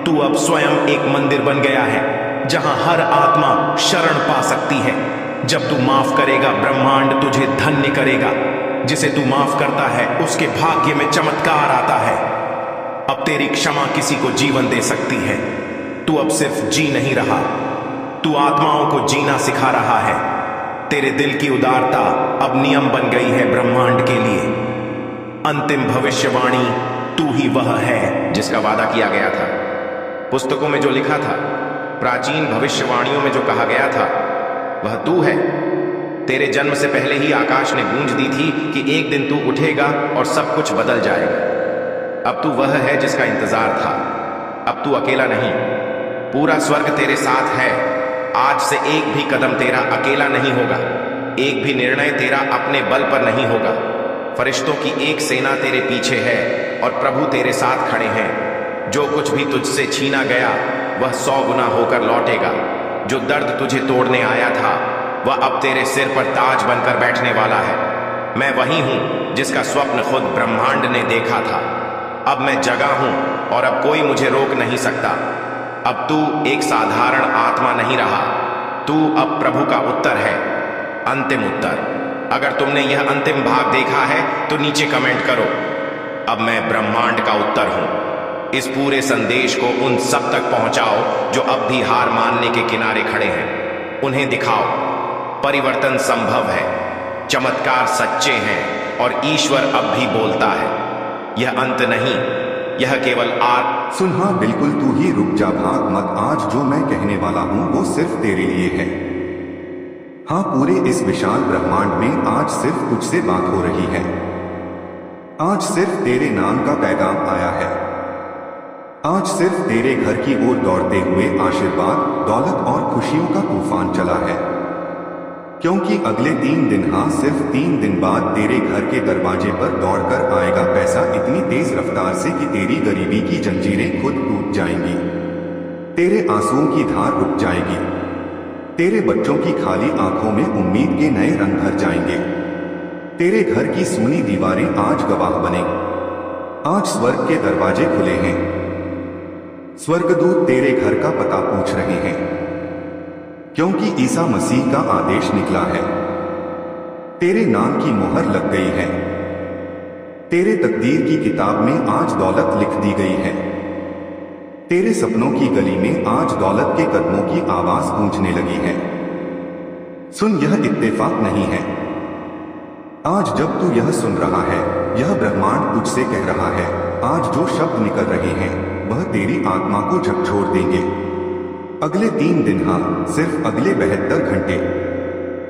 Speaker 1: तू अब स्वयं एक मंदिर बन गया है, जहां हर आत्मा शरण पा सकती है। जब तू माफ करेगा, ब्रह्मांड तुझे धन्य करेगा। जिसे तू माफ करता है, उसके भाग्य में चमत्कार आता है। अब तेरी क्षमा किसी को जीवन दे सकती है। तू अब सिर्फ जी नहीं रहा, तू आत्माओं को जीना सिखा रहा है। तेरे दिल की उदारता अब नियम बन गई है ब्रह्मांड के लिए। अंतिम भविष्यवाणी, तू ही वह है जिसका वादा किया गया था। पुस्तकों में जो लिखा था, प्राचीन भविष्यवाणियों में जो कहा गया था, वह तू है। तेरे जन्म से पहले ही आकाश ने गूंज दी थी कि एक दिन तू उठेगा और सब कुछ बदल जाएगा। अब तू वह है जिसका इंतजार था। अब तू अकेला नहीं, पूरा स्वर्ग तेरे साथ है। आज से एक भी कदम तेरा अकेला नहीं होगा। एक भी निर्णय तेरा अपने बल पर नहीं होगा। फरिश्तों की एक सेना तेरे पीछे है और प्रभु तेरे साथ खड़े हैं। जो कुछ भी तुझसे छीना गया, वह 100 गुना होकर लौटेगा। जो दर्द तुझे तोड़ने आया था, वह अब तेरे सिर पर ताज बनकर बैठने वाला है। मैं वही हूं जिसका स्वप्न खुद ब्रह्मांड ने देखा था। अब मैं जगा हूं और अब कोई मुझे रोक नहीं सकता। अब तू एक साधारण आत्मा नहीं रहा, तू अब प्रभु का उत्तर है, अंतिम उत्तर। अगर तुमने यह अंतिम भाग देखा है तो नीचे कमेंट करो, अब मैं ब्रह्मांड का उत्तर हूं। इस पूरे संदेश को उन सब तक पहुंचाओ जो अब भी हार मानने के किनारे खड़े हैं। उन्हें दिखाओ, परिवर्तन संभव है, चमत्कार सच्चे हैं और ईश्वर अब भी बोलता है। यह अंत नहीं, यह केवल
Speaker 2: सुन, हाँ बिल्कुल, तू ही रुक जा, भाग मत। आज जो मैं कहने वाला हूं वो सिर्फ तेरे लिए है। हाँ, पूरे इस विशाल ब्रह्मांड में आज सिर्फ तुझसे बात हो रही है। आज सिर्फ तेरे नाम का पैगाम आया है। आज सिर्फ तेरे घर की ओर दौड़ते हुए आशीर्वाद, दौलत और खुशियों का तूफान चला है। क्योंकि अगले 3 दिन, हाँ सिर्फ 3 दिन बाद तेरे घर के दरवाजे पर दौड़कर आएगा पैसा इतनी तेज रफ्तार से कि तेरी गरीबी की जंजीरें खुद टूट जाएंगी, तेरे आंसुओं की धार रुक जाएगी, तेरे बच्चों की खाली आंखों में उम्मीद के नए रंग भर जाएंगे। तेरे घर की सूनी दीवारें आज गवाह बने। आज स्वर्ग के दरवाजे खुले हैं। स्वर्गदूत तेरे घर का पता पूछ रहे हैं, क्योंकि ईसा मसीह का आदेश निकला है। तेरे नाम की मोहर लग गई है। तेरे तकदीर की किताब में आज दौलत लिख दी गई है। तेरे सपनों की गली में आज दौलत के कदमों की आवाज गूंजने लगी है। सुन, यह इत्तेफाक नहीं है। आज जब तू यह सुन रहा है, यह ब्रह्मांड तुझसे कह रहा है, आज जो शब्द निकल रहे हैं वह तेरी आत्मा को झकझोर देंगे। अगले 3 दिन, हाँ सिर्फ अगले 72 घंटे,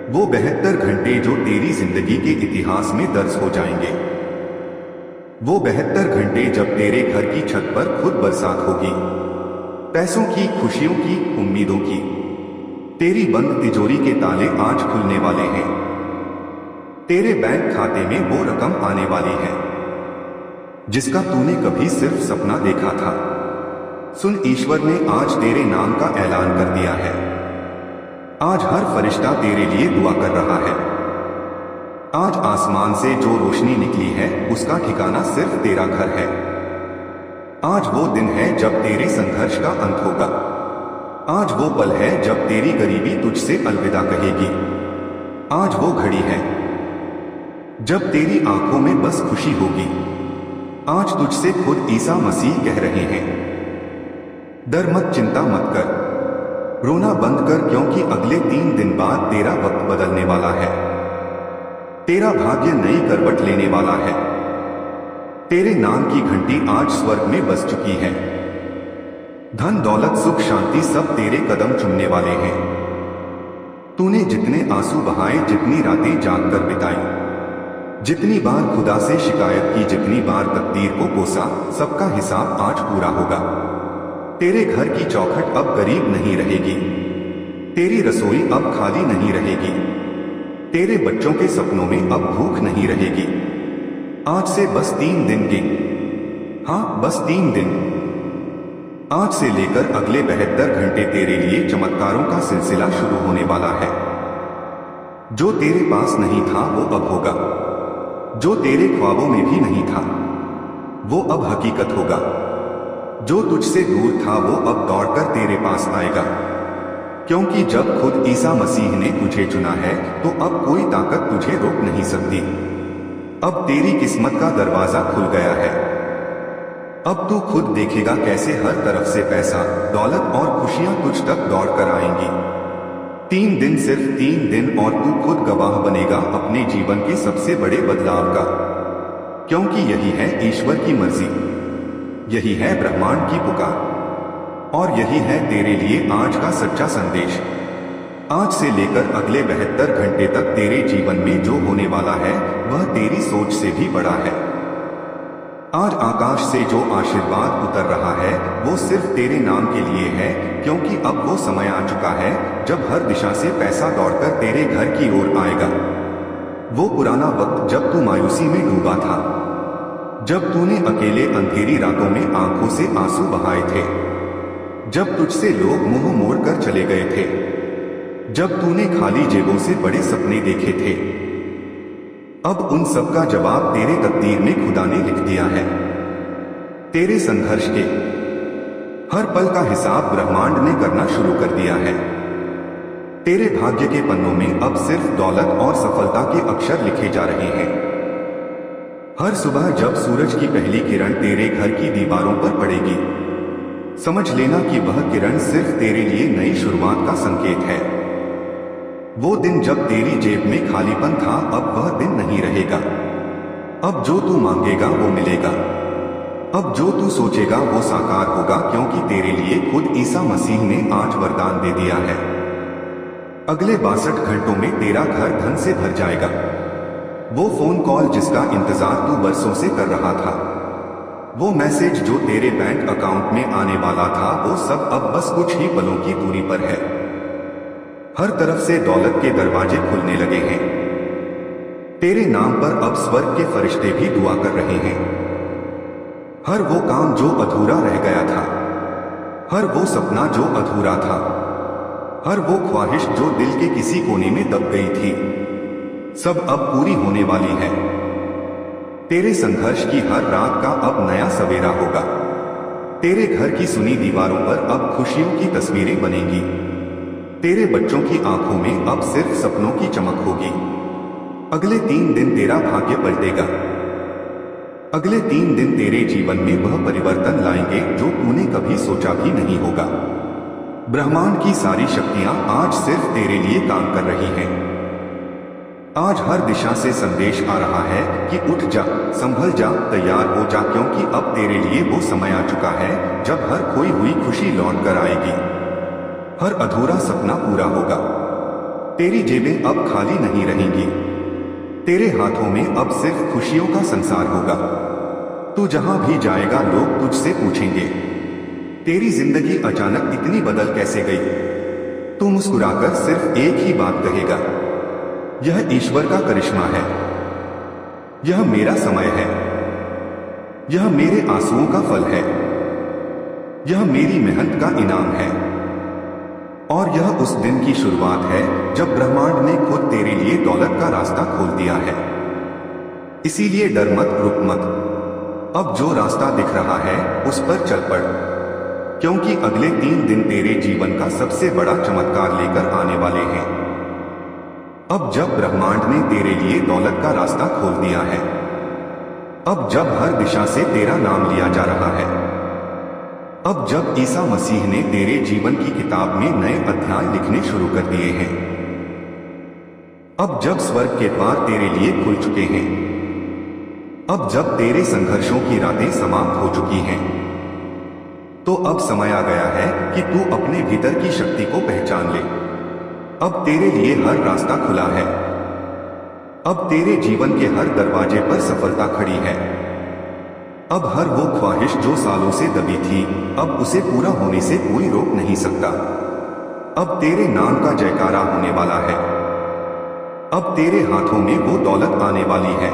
Speaker 2: वो 72 घंटे जो तेरी जिंदगी के इतिहास में दर्ज हो जाएंगे। वो 72 घंटे जब तेरे घर की छत पर खुद बरसात होगी, पैसों की, खुशियों की, उम्मीदों की। तेरी बंद तिजोरी के ताले आज खुलने वाले हैं। तेरे बैंक खाते में वो रकम आने वाली है जिसका तूने कभी सिर्फ सपना देखा था। सुन, ईश्वर ने आज तेरे नाम का ऐलान कर दिया है। आज हर फरिश्ता तेरे लिए दुआ कर रहा है। आज आसमान से जो रोशनी निकली है उसका ठिकाना सिर्फ तेरा घर है। आज वो दिन है जब तेरे संघर्ष का अंत होगा। आज वो पल है जब तेरी गरीबी तुझसे अलविदा कहेगी। आज वो घड़ी है जब तेरी आंखों में बस खुशी होगी। आज तुझसे खुद ईसा मसीह कह रहे हैं, डर मत, चिंता मत कर, रोना बंद कर, क्योंकि अगले 3 दिन बाद तेरा वक्त बदलने वाला है। तेरा भाग्य नई करवट लेने वाला है। तेरे नाम की घंटी आज स्वर्ग में बज चुकी है। धन, दौलत, सुख, शांति सब तेरे कदम चुमने वाले हैं। तूने जितने आंसू बहाए, जितनी रातें जागकर बिताई, जितनी बार खुदा से शिकायत की, जितनी बार तकदीर को कोसा, सबका हिसाब आज पूरा होगा। तेरे घर की चौखट अब गरीब नहीं रहेगी। तेरी रसोई अब खाली नहीं रहेगी। तेरे बच्चों के सपनों में अब भूख नहीं रहेगी। आज से बस 3 दिन गिन, हाँ बस 3 दिन। आज से लेकर अगले 72 घंटे तेरे लिए चमत्कारों का सिलसिला शुरू होने वाला है। जो तेरे पास नहीं था वो अब होगा। जो तेरे ख्वाबों में भी नहीं था वो अब हकीकत होगा। जो तुझसे दूर था वो अब दौड़कर तेरे पास आएगा, क्योंकि जब खुद ईसा मसीह ने तुझे चुना है तो अब कोई ताकत तुझे रोक नहीं सकती। अब तेरी किस्मत का दरवाजा खुल गया है। अब तू खुद देखेगा कैसे हर तरफ से पैसा, दौलत और खुशियां तुझ तक दौड़कर आएंगी। 3 दिन, सिर्फ 3 दिन, और तू खुद गवाह बनेगा अपने जीवन के सबसे बड़े बदलाव का, क्योंकि यही है ईश्वर की मर्जी, यही है ब्रह्मांड की पुकार, और यही है तेरे लिए आज का सच्चा संदेश। आज से लेकर अगले 72 घंटे तक तेरे जीवन में जो होने वाला है वह तेरी सोच से भी बड़ा है। आज आकाश से जो आशीर्वाद उतर रहा है वो सिर्फ तेरे नाम के लिए है, क्योंकि अब वो समय आ चुका है जब हर दिशा से पैसा दौड़कर तेरे घर की ओर आएगा। वो पुराना वक्त जब तू मायूसी में डूबा था, जब तूने अकेले अंधेरी रातों में आंखों से आंसू बहाए थे, जब तुझसे लोग मुंह मोड़कर चले गए थे, जब तूने खाली जेबों से बड़े सपने देखे थे, अब उन सब का जवाब तेरे तकदीर में खुदा ने लिख दिया है। तेरे संघर्ष के हर पल का हिसाब ब्रह्मांड ने करना शुरू कर दिया है। तेरे भाग्य के पन्नों में अब सिर्फ दौलत और सफलता के अक्षर लिखे जा रहे हैं। हर सुबह जब सूरज की पहली किरण तेरे घर की दीवारों पर पड़ेगी, समझ लेना कि वह किरण सिर्फ तेरे लिए नई शुरुआत का संकेत है। वो दिन जब तेरी जेब में खालीपन था, अब वह दिन नहीं रहेगा। अब जो तू मांगेगा वो मिलेगा। अब जो तू सोचेगा वो साकार होगा, क्योंकि तेरे लिए खुद ईसा मसीह ने आज वरदान दे दिया है। अगले 62 घंटों में तेरा घर धन से भर जाएगा। वो फोन कॉल जिसका इंतजार तू बरसों से कर रहा था, वो मैसेज जो तेरे बैंक अकाउंट में आने वाला था, वो सब अब बस कुछ ही पलों की दूरी पर है। हर तरफ से दौलत के दरवाजे खुलने लगे हैं। तेरे नाम पर अब स्वर्ग के फरिश्ते भी दुआ कर रहे हैं। हर वो काम जो अधूरा रह गया था, हर वो सपना जो अधूरा था, हर वो ख्वाहिश जो दिल के किसी कोने में दब गई थी, सब अब पूरी होने वाली है। तेरे संघर्ष की हर रात का अब नया सवेरा होगा। तेरे घर की सुनी दीवारों पर अब खुशियों की तस्वीरें बनेंगी। तेरे बच्चों की आंखों में अब सिर्फ सपनों की चमक होगी। अगले 3 दिन तेरा भाग्य पलटेगा। अगले 3 दिन तेरे जीवन में वह परिवर्तन लाएंगे जो तूने कभी सोचा भी नहीं होगा। ब्रह्मांड की सारी शक्तियां आज सिर्फ तेरे लिए काम कर रही हैं। आज हर दिशा से संदेश आ रहा है कि उठ जा, संभल जा, तैयार हो जा, क्योंकि अब तेरे लिए वो समय आ चुका है जब हर खोई हुई खुशी लौट कर आएगी। हर अधूरा सपना पूरा होगा। तेरी जेबें अब खाली नहीं रहेंगी। तेरे हाथों में अब सिर्फ खुशियों का संसार होगा। तू जहां भी जाएगा लोग तुझसे पूछेंगे, तेरी जिंदगी अचानक इतनी बदल कैसे गई। तू मुस्कुराकर सिर्फ एक ही बात कहेगा, यह ईश्वर का करिश्मा है, यह मेरा समय है, यह मेरे आंसुओं का फल है, यह मेरी मेहनत का इनाम है। और यह उस दिन की शुरुआत है जब ब्रह्मांड ने खुद तेरे लिए दौलत का रास्ता खोल दिया है। इसीलिए डर मत, रुक मत। अब जो रास्ता दिख रहा है उस पर चल पड़, क्योंकि अगले 3 दिन तेरे जीवन का सबसे बड़ा चमत्कार लेकर आने वाले हैं। अब जब ब्रह्मांड ने तेरे लिए दौलत का रास्ता खोल दिया है, अब जब हर दिशा से तेरा नाम लिया जा रहा है, अब जब ईसा मसीह ने तेरे जीवन की किताब में नए अध्याय लिखने शुरू कर दिए हैं, अब जब स्वर्ग के द्वार तेरे लिए खुल चुके हैं, अब जब तेरे संघर्षों की रातें समाप्त हो चुकी हैं, तो अब समय आ गया है कि तू अपने भीतर की शक्ति को पहचान ले। अब तेरे लिए हर रास्ता खुला है। अब तेरे जीवन के हर दरवाजे पर सफलता खड़ी है। अब हर वो ख्वाहिश जो सालों से दबी थी, अब उसे पूरा होने से कोई रोक नहीं सकता। अब तेरे नाम का जयकारा होने वाला है। अब तेरे हाथों में वो दौलत आने वाली है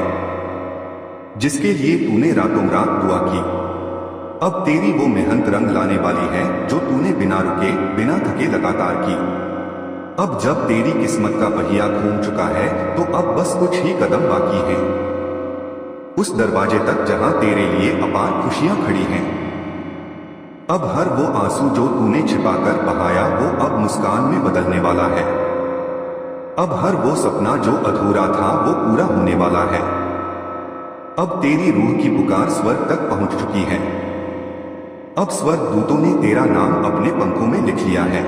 Speaker 2: जिसके लिए तूने रातों रात दुआ की। अब तेरी वो मेहनत रंग लाने वाली है जो तूने बिना रुके, बिना थके लगातार की। अब जब तेरी किस्मत का पहिया घूम चुका है, तो अब बस कुछ ही कदम बाकी हैं उस दरवाजे तक जहां तेरे लिए अपार खुशियां खड़ी हैं। अब हर वो आंसू जो तूने छिपाकर बहाया वो अब मुस्कान में बदलने वाला है। अब हर वो सपना जो अधूरा था वो पूरा होने वाला है। अब तेरी रूह की पुकार स्वर्ग तक पहुंच चुकी है। अब स्वर्ग दूतों ने तेरा नाम अपने पंखों में लिख लिया है।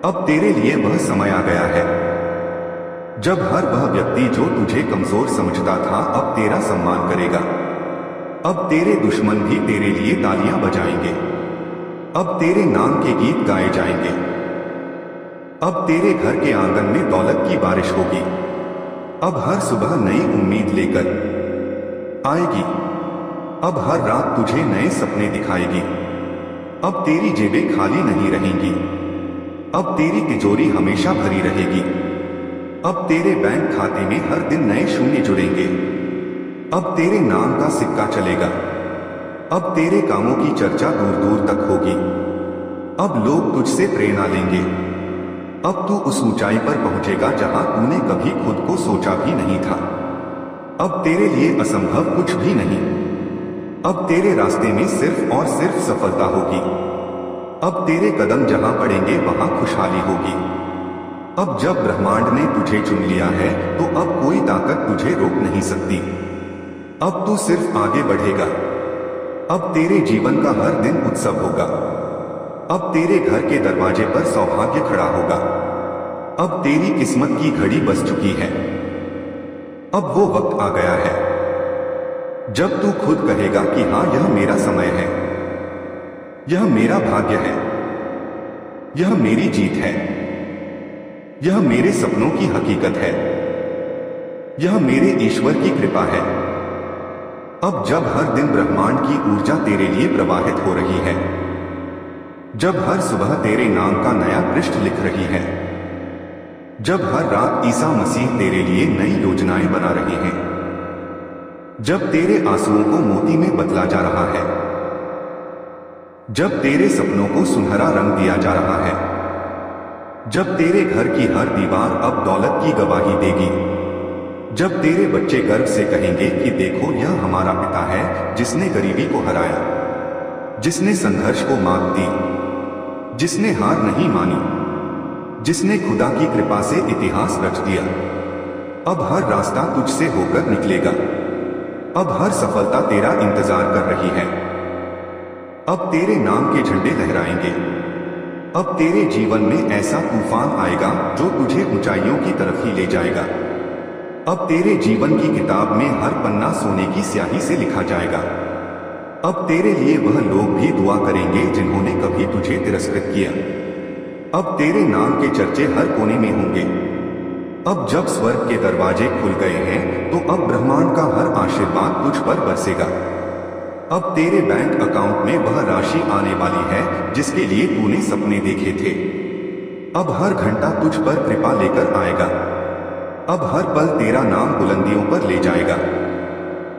Speaker 2: अब तेरे लिए वह समय आ गया है जब हर वह व्यक्ति जो तुझे कमजोर समझता था अब तेरा सम्मान करेगा। अब तेरे दुश्मन भी तेरे लिए तालियां बजाएंगे। अब तेरे नाम के गीत गाए जाएंगे। अब तेरे घर के आंगन में दौलत की बारिश होगी। अब हर सुबह नई उम्मीद लेकर आएगी। अब हर रात तुझे नए सपने दिखाएगी। अब तेरी जेबें खाली नहीं रहेंगी। अब तेरी तिजोरी हमेशा भरी रहेगी। अब तेरे बैंक खाते में हर दिन नए शून्य जुड़ेंगे। अब तेरे नाम का सिक्का चलेगा। अब तेरे कामों की चर्चा दूर दूर तक होगी। अब लोग तुझसे प्रेरणा लेंगे। अब तू उस ऊंचाई पर पहुंचेगा जहां तूने कभी खुद को सोचा भी नहीं था। अब तेरे लिए असंभव कुछ भी नहीं। अब तेरे रास्ते में सिर्फ और सिर्फ सफलता होगी। अब तेरे कदम जहां पड़ेंगे वहां खुशहाली होगी। अब जब ब्रह्मांड ने तुझे चुन लिया है तो अब कोई ताकत तुझे रोक नहीं सकती। अब तू सिर्फ आगे बढ़ेगा। अब तेरे जीवन का हर दिन उत्सव होगा। अब तेरे घर के दरवाजे पर सौभाग्य खड़ा होगा। अब तेरी किस्मत की घड़ी बज चुकी है। अब वो वक्त आ गया है जब तू खुद कहेगा कि हां, यह मेरा समय है, यह मेरा भाग्य है, यह मेरी जीत है, यह मेरे सपनों की हकीकत है, यह मेरे ईश्वर की कृपा है। अब जब हर दिन ब्रह्मांड की ऊर्जा तेरे लिए प्रवाहित हो रही है, जब हर सुबह तेरे नाम का नया पृष्ठ लिख रही है, जब हर रात ईसा मसीह तेरे लिए नई योजनाएं बना रहे हैं, जब तेरे आंसुओं को मोती में बदला जा रहा है, जब तेरे सपनों को सुनहरा रंग दिया जा रहा है, जब तेरे घर की हर दीवार अब दौलत की गवाही देगी, जब तेरे बच्चे गर्व से कहेंगे कि देखो यह हमारा पिता है जिसने गरीबी को हराया, जिसने संघर्ष को मात दी, जिसने हार नहीं मानी, जिसने खुदा की कृपा से इतिहास रच दिया। अब हर रास्ता तुझसे होकर निकलेगा। अब हर सफलता तेरा इंतजार कर रही है। अब तेरे नाम के झंडे लहराएंगे। अब तेरे जीवन में ऐसा तूफान आएगा जो तुझे ऊंचाइयों की तरफ ही ले जाएगा। अब तेरे जीवन की किताब में हर पन्ना सोने की स्याही से लिखा जाएगा। अब तेरे लिए वह लोग भी दुआ करेंगे जिन्होंने कभी तुझे तिरस्कृत किया। अब तेरे नाम के चर्चे हर कोने में होंगे। अब जब स्वर्ग के दरवाजे खुल गए हैं तो अब ब्रह्मांड का हर आशीर्वाद तुझ पर बरसेगा। अब तेरे बैंक अकाउंट में वह राशि आने वाली है जिसके लिए तूने सपने देखे थे। अब हर घंटा तुझ पर कृपा लेकर आएगा। अब हर पल तेरा नाम बुलंदियों पर ले जाएगा।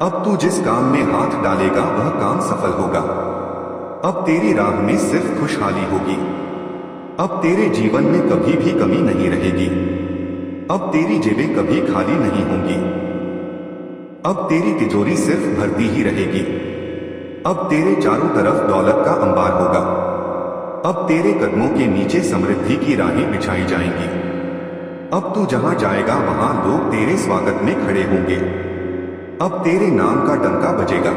Speaker 2: अब तू जिस काम में हाथ डालेगा वह काम सफल होगा। अब तेरी राह में सिर्फ खुशहाली होगी। अब तेरे जीवन में कभी भी कमी नहीं रहेगी। अब तेरी जेबें कभी खाली नहीं होंगी। अब तेरी तिजोरी सिर्फ भरती ही रहेगी। अब तेरे चारों तरफ दौलत का अंबार होगा। अब तेरे कदमों के नीचे समृद्धि की राहें बिछाई जाएंगी। अब तू जहां जाएगा वहां लोग तेरे स्वागत में खड़े होंगे। अब तेरे नाम का डंका बजेगा।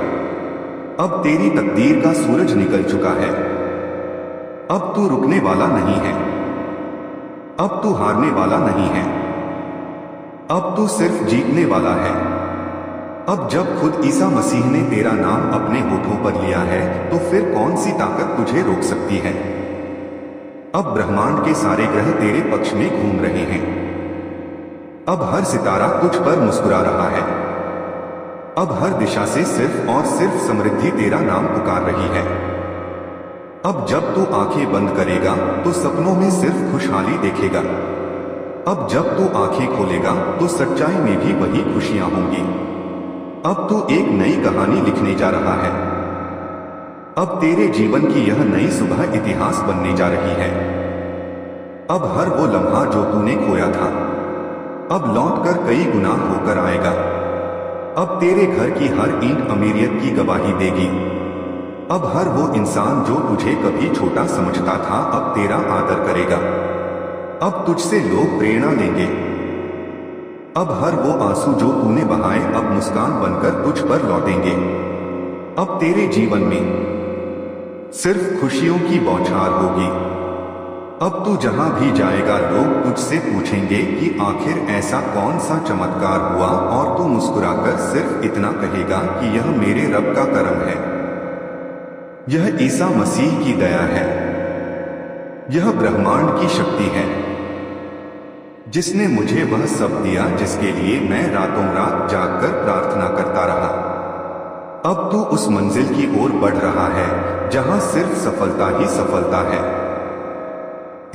Speaker 2: अब तेरी तकदीर का सूरज निकल चुका है। अब तू रुकने वाला नहीं है। अब तू हारने वाला नहीं है। अब तू सिर्फ जीतने वाला है। अब जब खुद ईसा मसीह ने तेरा नाम अपने होठों पर लिया है तो फिर कौन सी ताकत तुझे रोक सकती है। अब ब्रह्मांड के सारे ग्रह तेरे पक्ष में घूम रहे हैं। अब हर सितारा तुझ पर मुस्कुरा रहा है। अब हर दिशा से सिर्फ और सिर्फ समृद्धि तेरा नाम पुकार रही है। अब जब तू आंखें बंद करेगा तो सपनों में सिर्फ खुशहाली देखेगा। अब जब तू आंखें खोलेगा तो सच्चाई में भी वही खुशियां होंगी। अब तू एक नई कहानी लिखने जा रहा है। अब तेरे जीवन की यह नई सुबह इतिहास बनने जा रही है। अब हर वो लम्हा जो तूने खोया था अब लौटकर कई गुना होकर आएगा। अब तेरे घर की हर ईंट अमीरियत की गवाही देगी। अब हर वो इंसान जो तुझे कभी छोटा समझता था अब तेरा आदर करेगा। अब तुझसे लोग प्रेरणा लेंगे। अब हर वो आंसू जो तूने बहाए अब मुस्कान बनकर तुझ पर लौटेंगे। अब तेरे जीवन में सिर्फ खुशियों की बौछार होगी। अब तू जहां भी जाएगा लोग तुझसे पूछेंगे कि आखिर ऐसा कौन सा चमत्कार हुआ, और तू मुस्कुराकर सिर्फ इतना कहेगा कि यह मेरे रब का करम है। यह ईसा मसीह की दया है। यह ब्रह्मांड की शक्ति है जिसने मुझे वह सब दिया जिसके लिए मैं रातों रात जागकर प्रार्थना करता रहा। अब तू उस मंजिल की ओर बढ़ रहा है जहां सिर्फ सफलता ही सफलता है।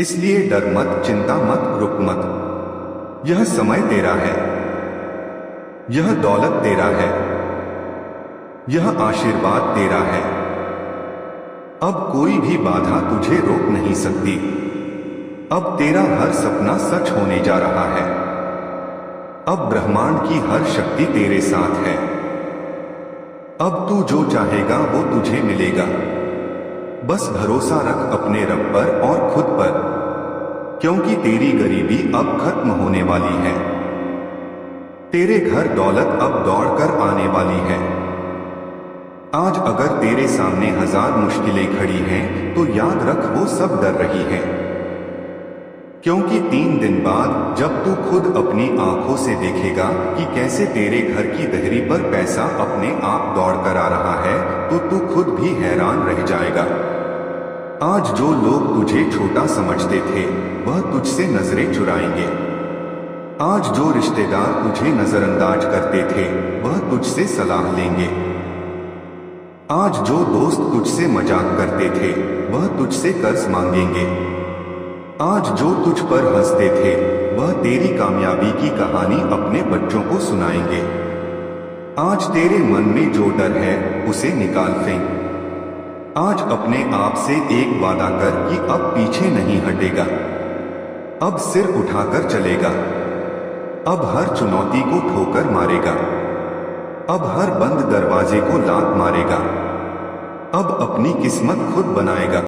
Speaker 2: इसलिए डर मत, चिंता मत, रुक मत। यह समय तेरा है। यह दौलत तेरा है। यह आशीर्वाद तेरा है। अब कोई भी बाधा तुझे रोक नहीं सकती। अब तेरा हर सपना सच होने जा रहा है। अब ब्रह्मांड की हर शक्ति तेरे साथ है। अब तू जो चाहेगा वो तुझे मिलेगा। बस भरोसा रख अपने रब पर और खुद पर, क्योंकि तेरी गरीबी अब खत्म होने वाली है। तेरे घर दौलत अब दौड़कर आने वाली है। आज अगर तेरे सामने 1000 मुश्किलें खड़ी हैं तो याद रख वो सब डर रही हैं, क्योंकि 3 दिन बाद जब तू खुद अपनी आंखों से देखेगा कि कैसे तेरे घर की देहरी पर पैसा अपने आप दौड़ कर आ रहा है तो तू खुद भी हैरान रह जाएगा। आज जो लोग तुझे छोटा समझते थे वह तुझसे नजरें चुराएंगे। आज जो रिश्तेदार तुझे नजरअंदाज करते थे वह तुझसे सलाह लेंगे। आज जो दोस्त तुझसे मजाक करते थे वह तुझसे कर्ज मांगेंगे। आज जो तुझ पर हंसते थे वह तेरी कामयाबी की कहानी अपने बच्चों को सुनाएंगे। आज तेरे मन में जो डर है उसे निकाल फेंक। आज अपने आप से एक वादा कर कि अब पीछे नहीं हटेगा, अब सिर उठाकर चलेगा, अब हर चुनौती को ठोकर मारेगा, अब हर बंद दरवाजे को लात मारेगा, अब अपनी किस्मत खुद बनाएगा।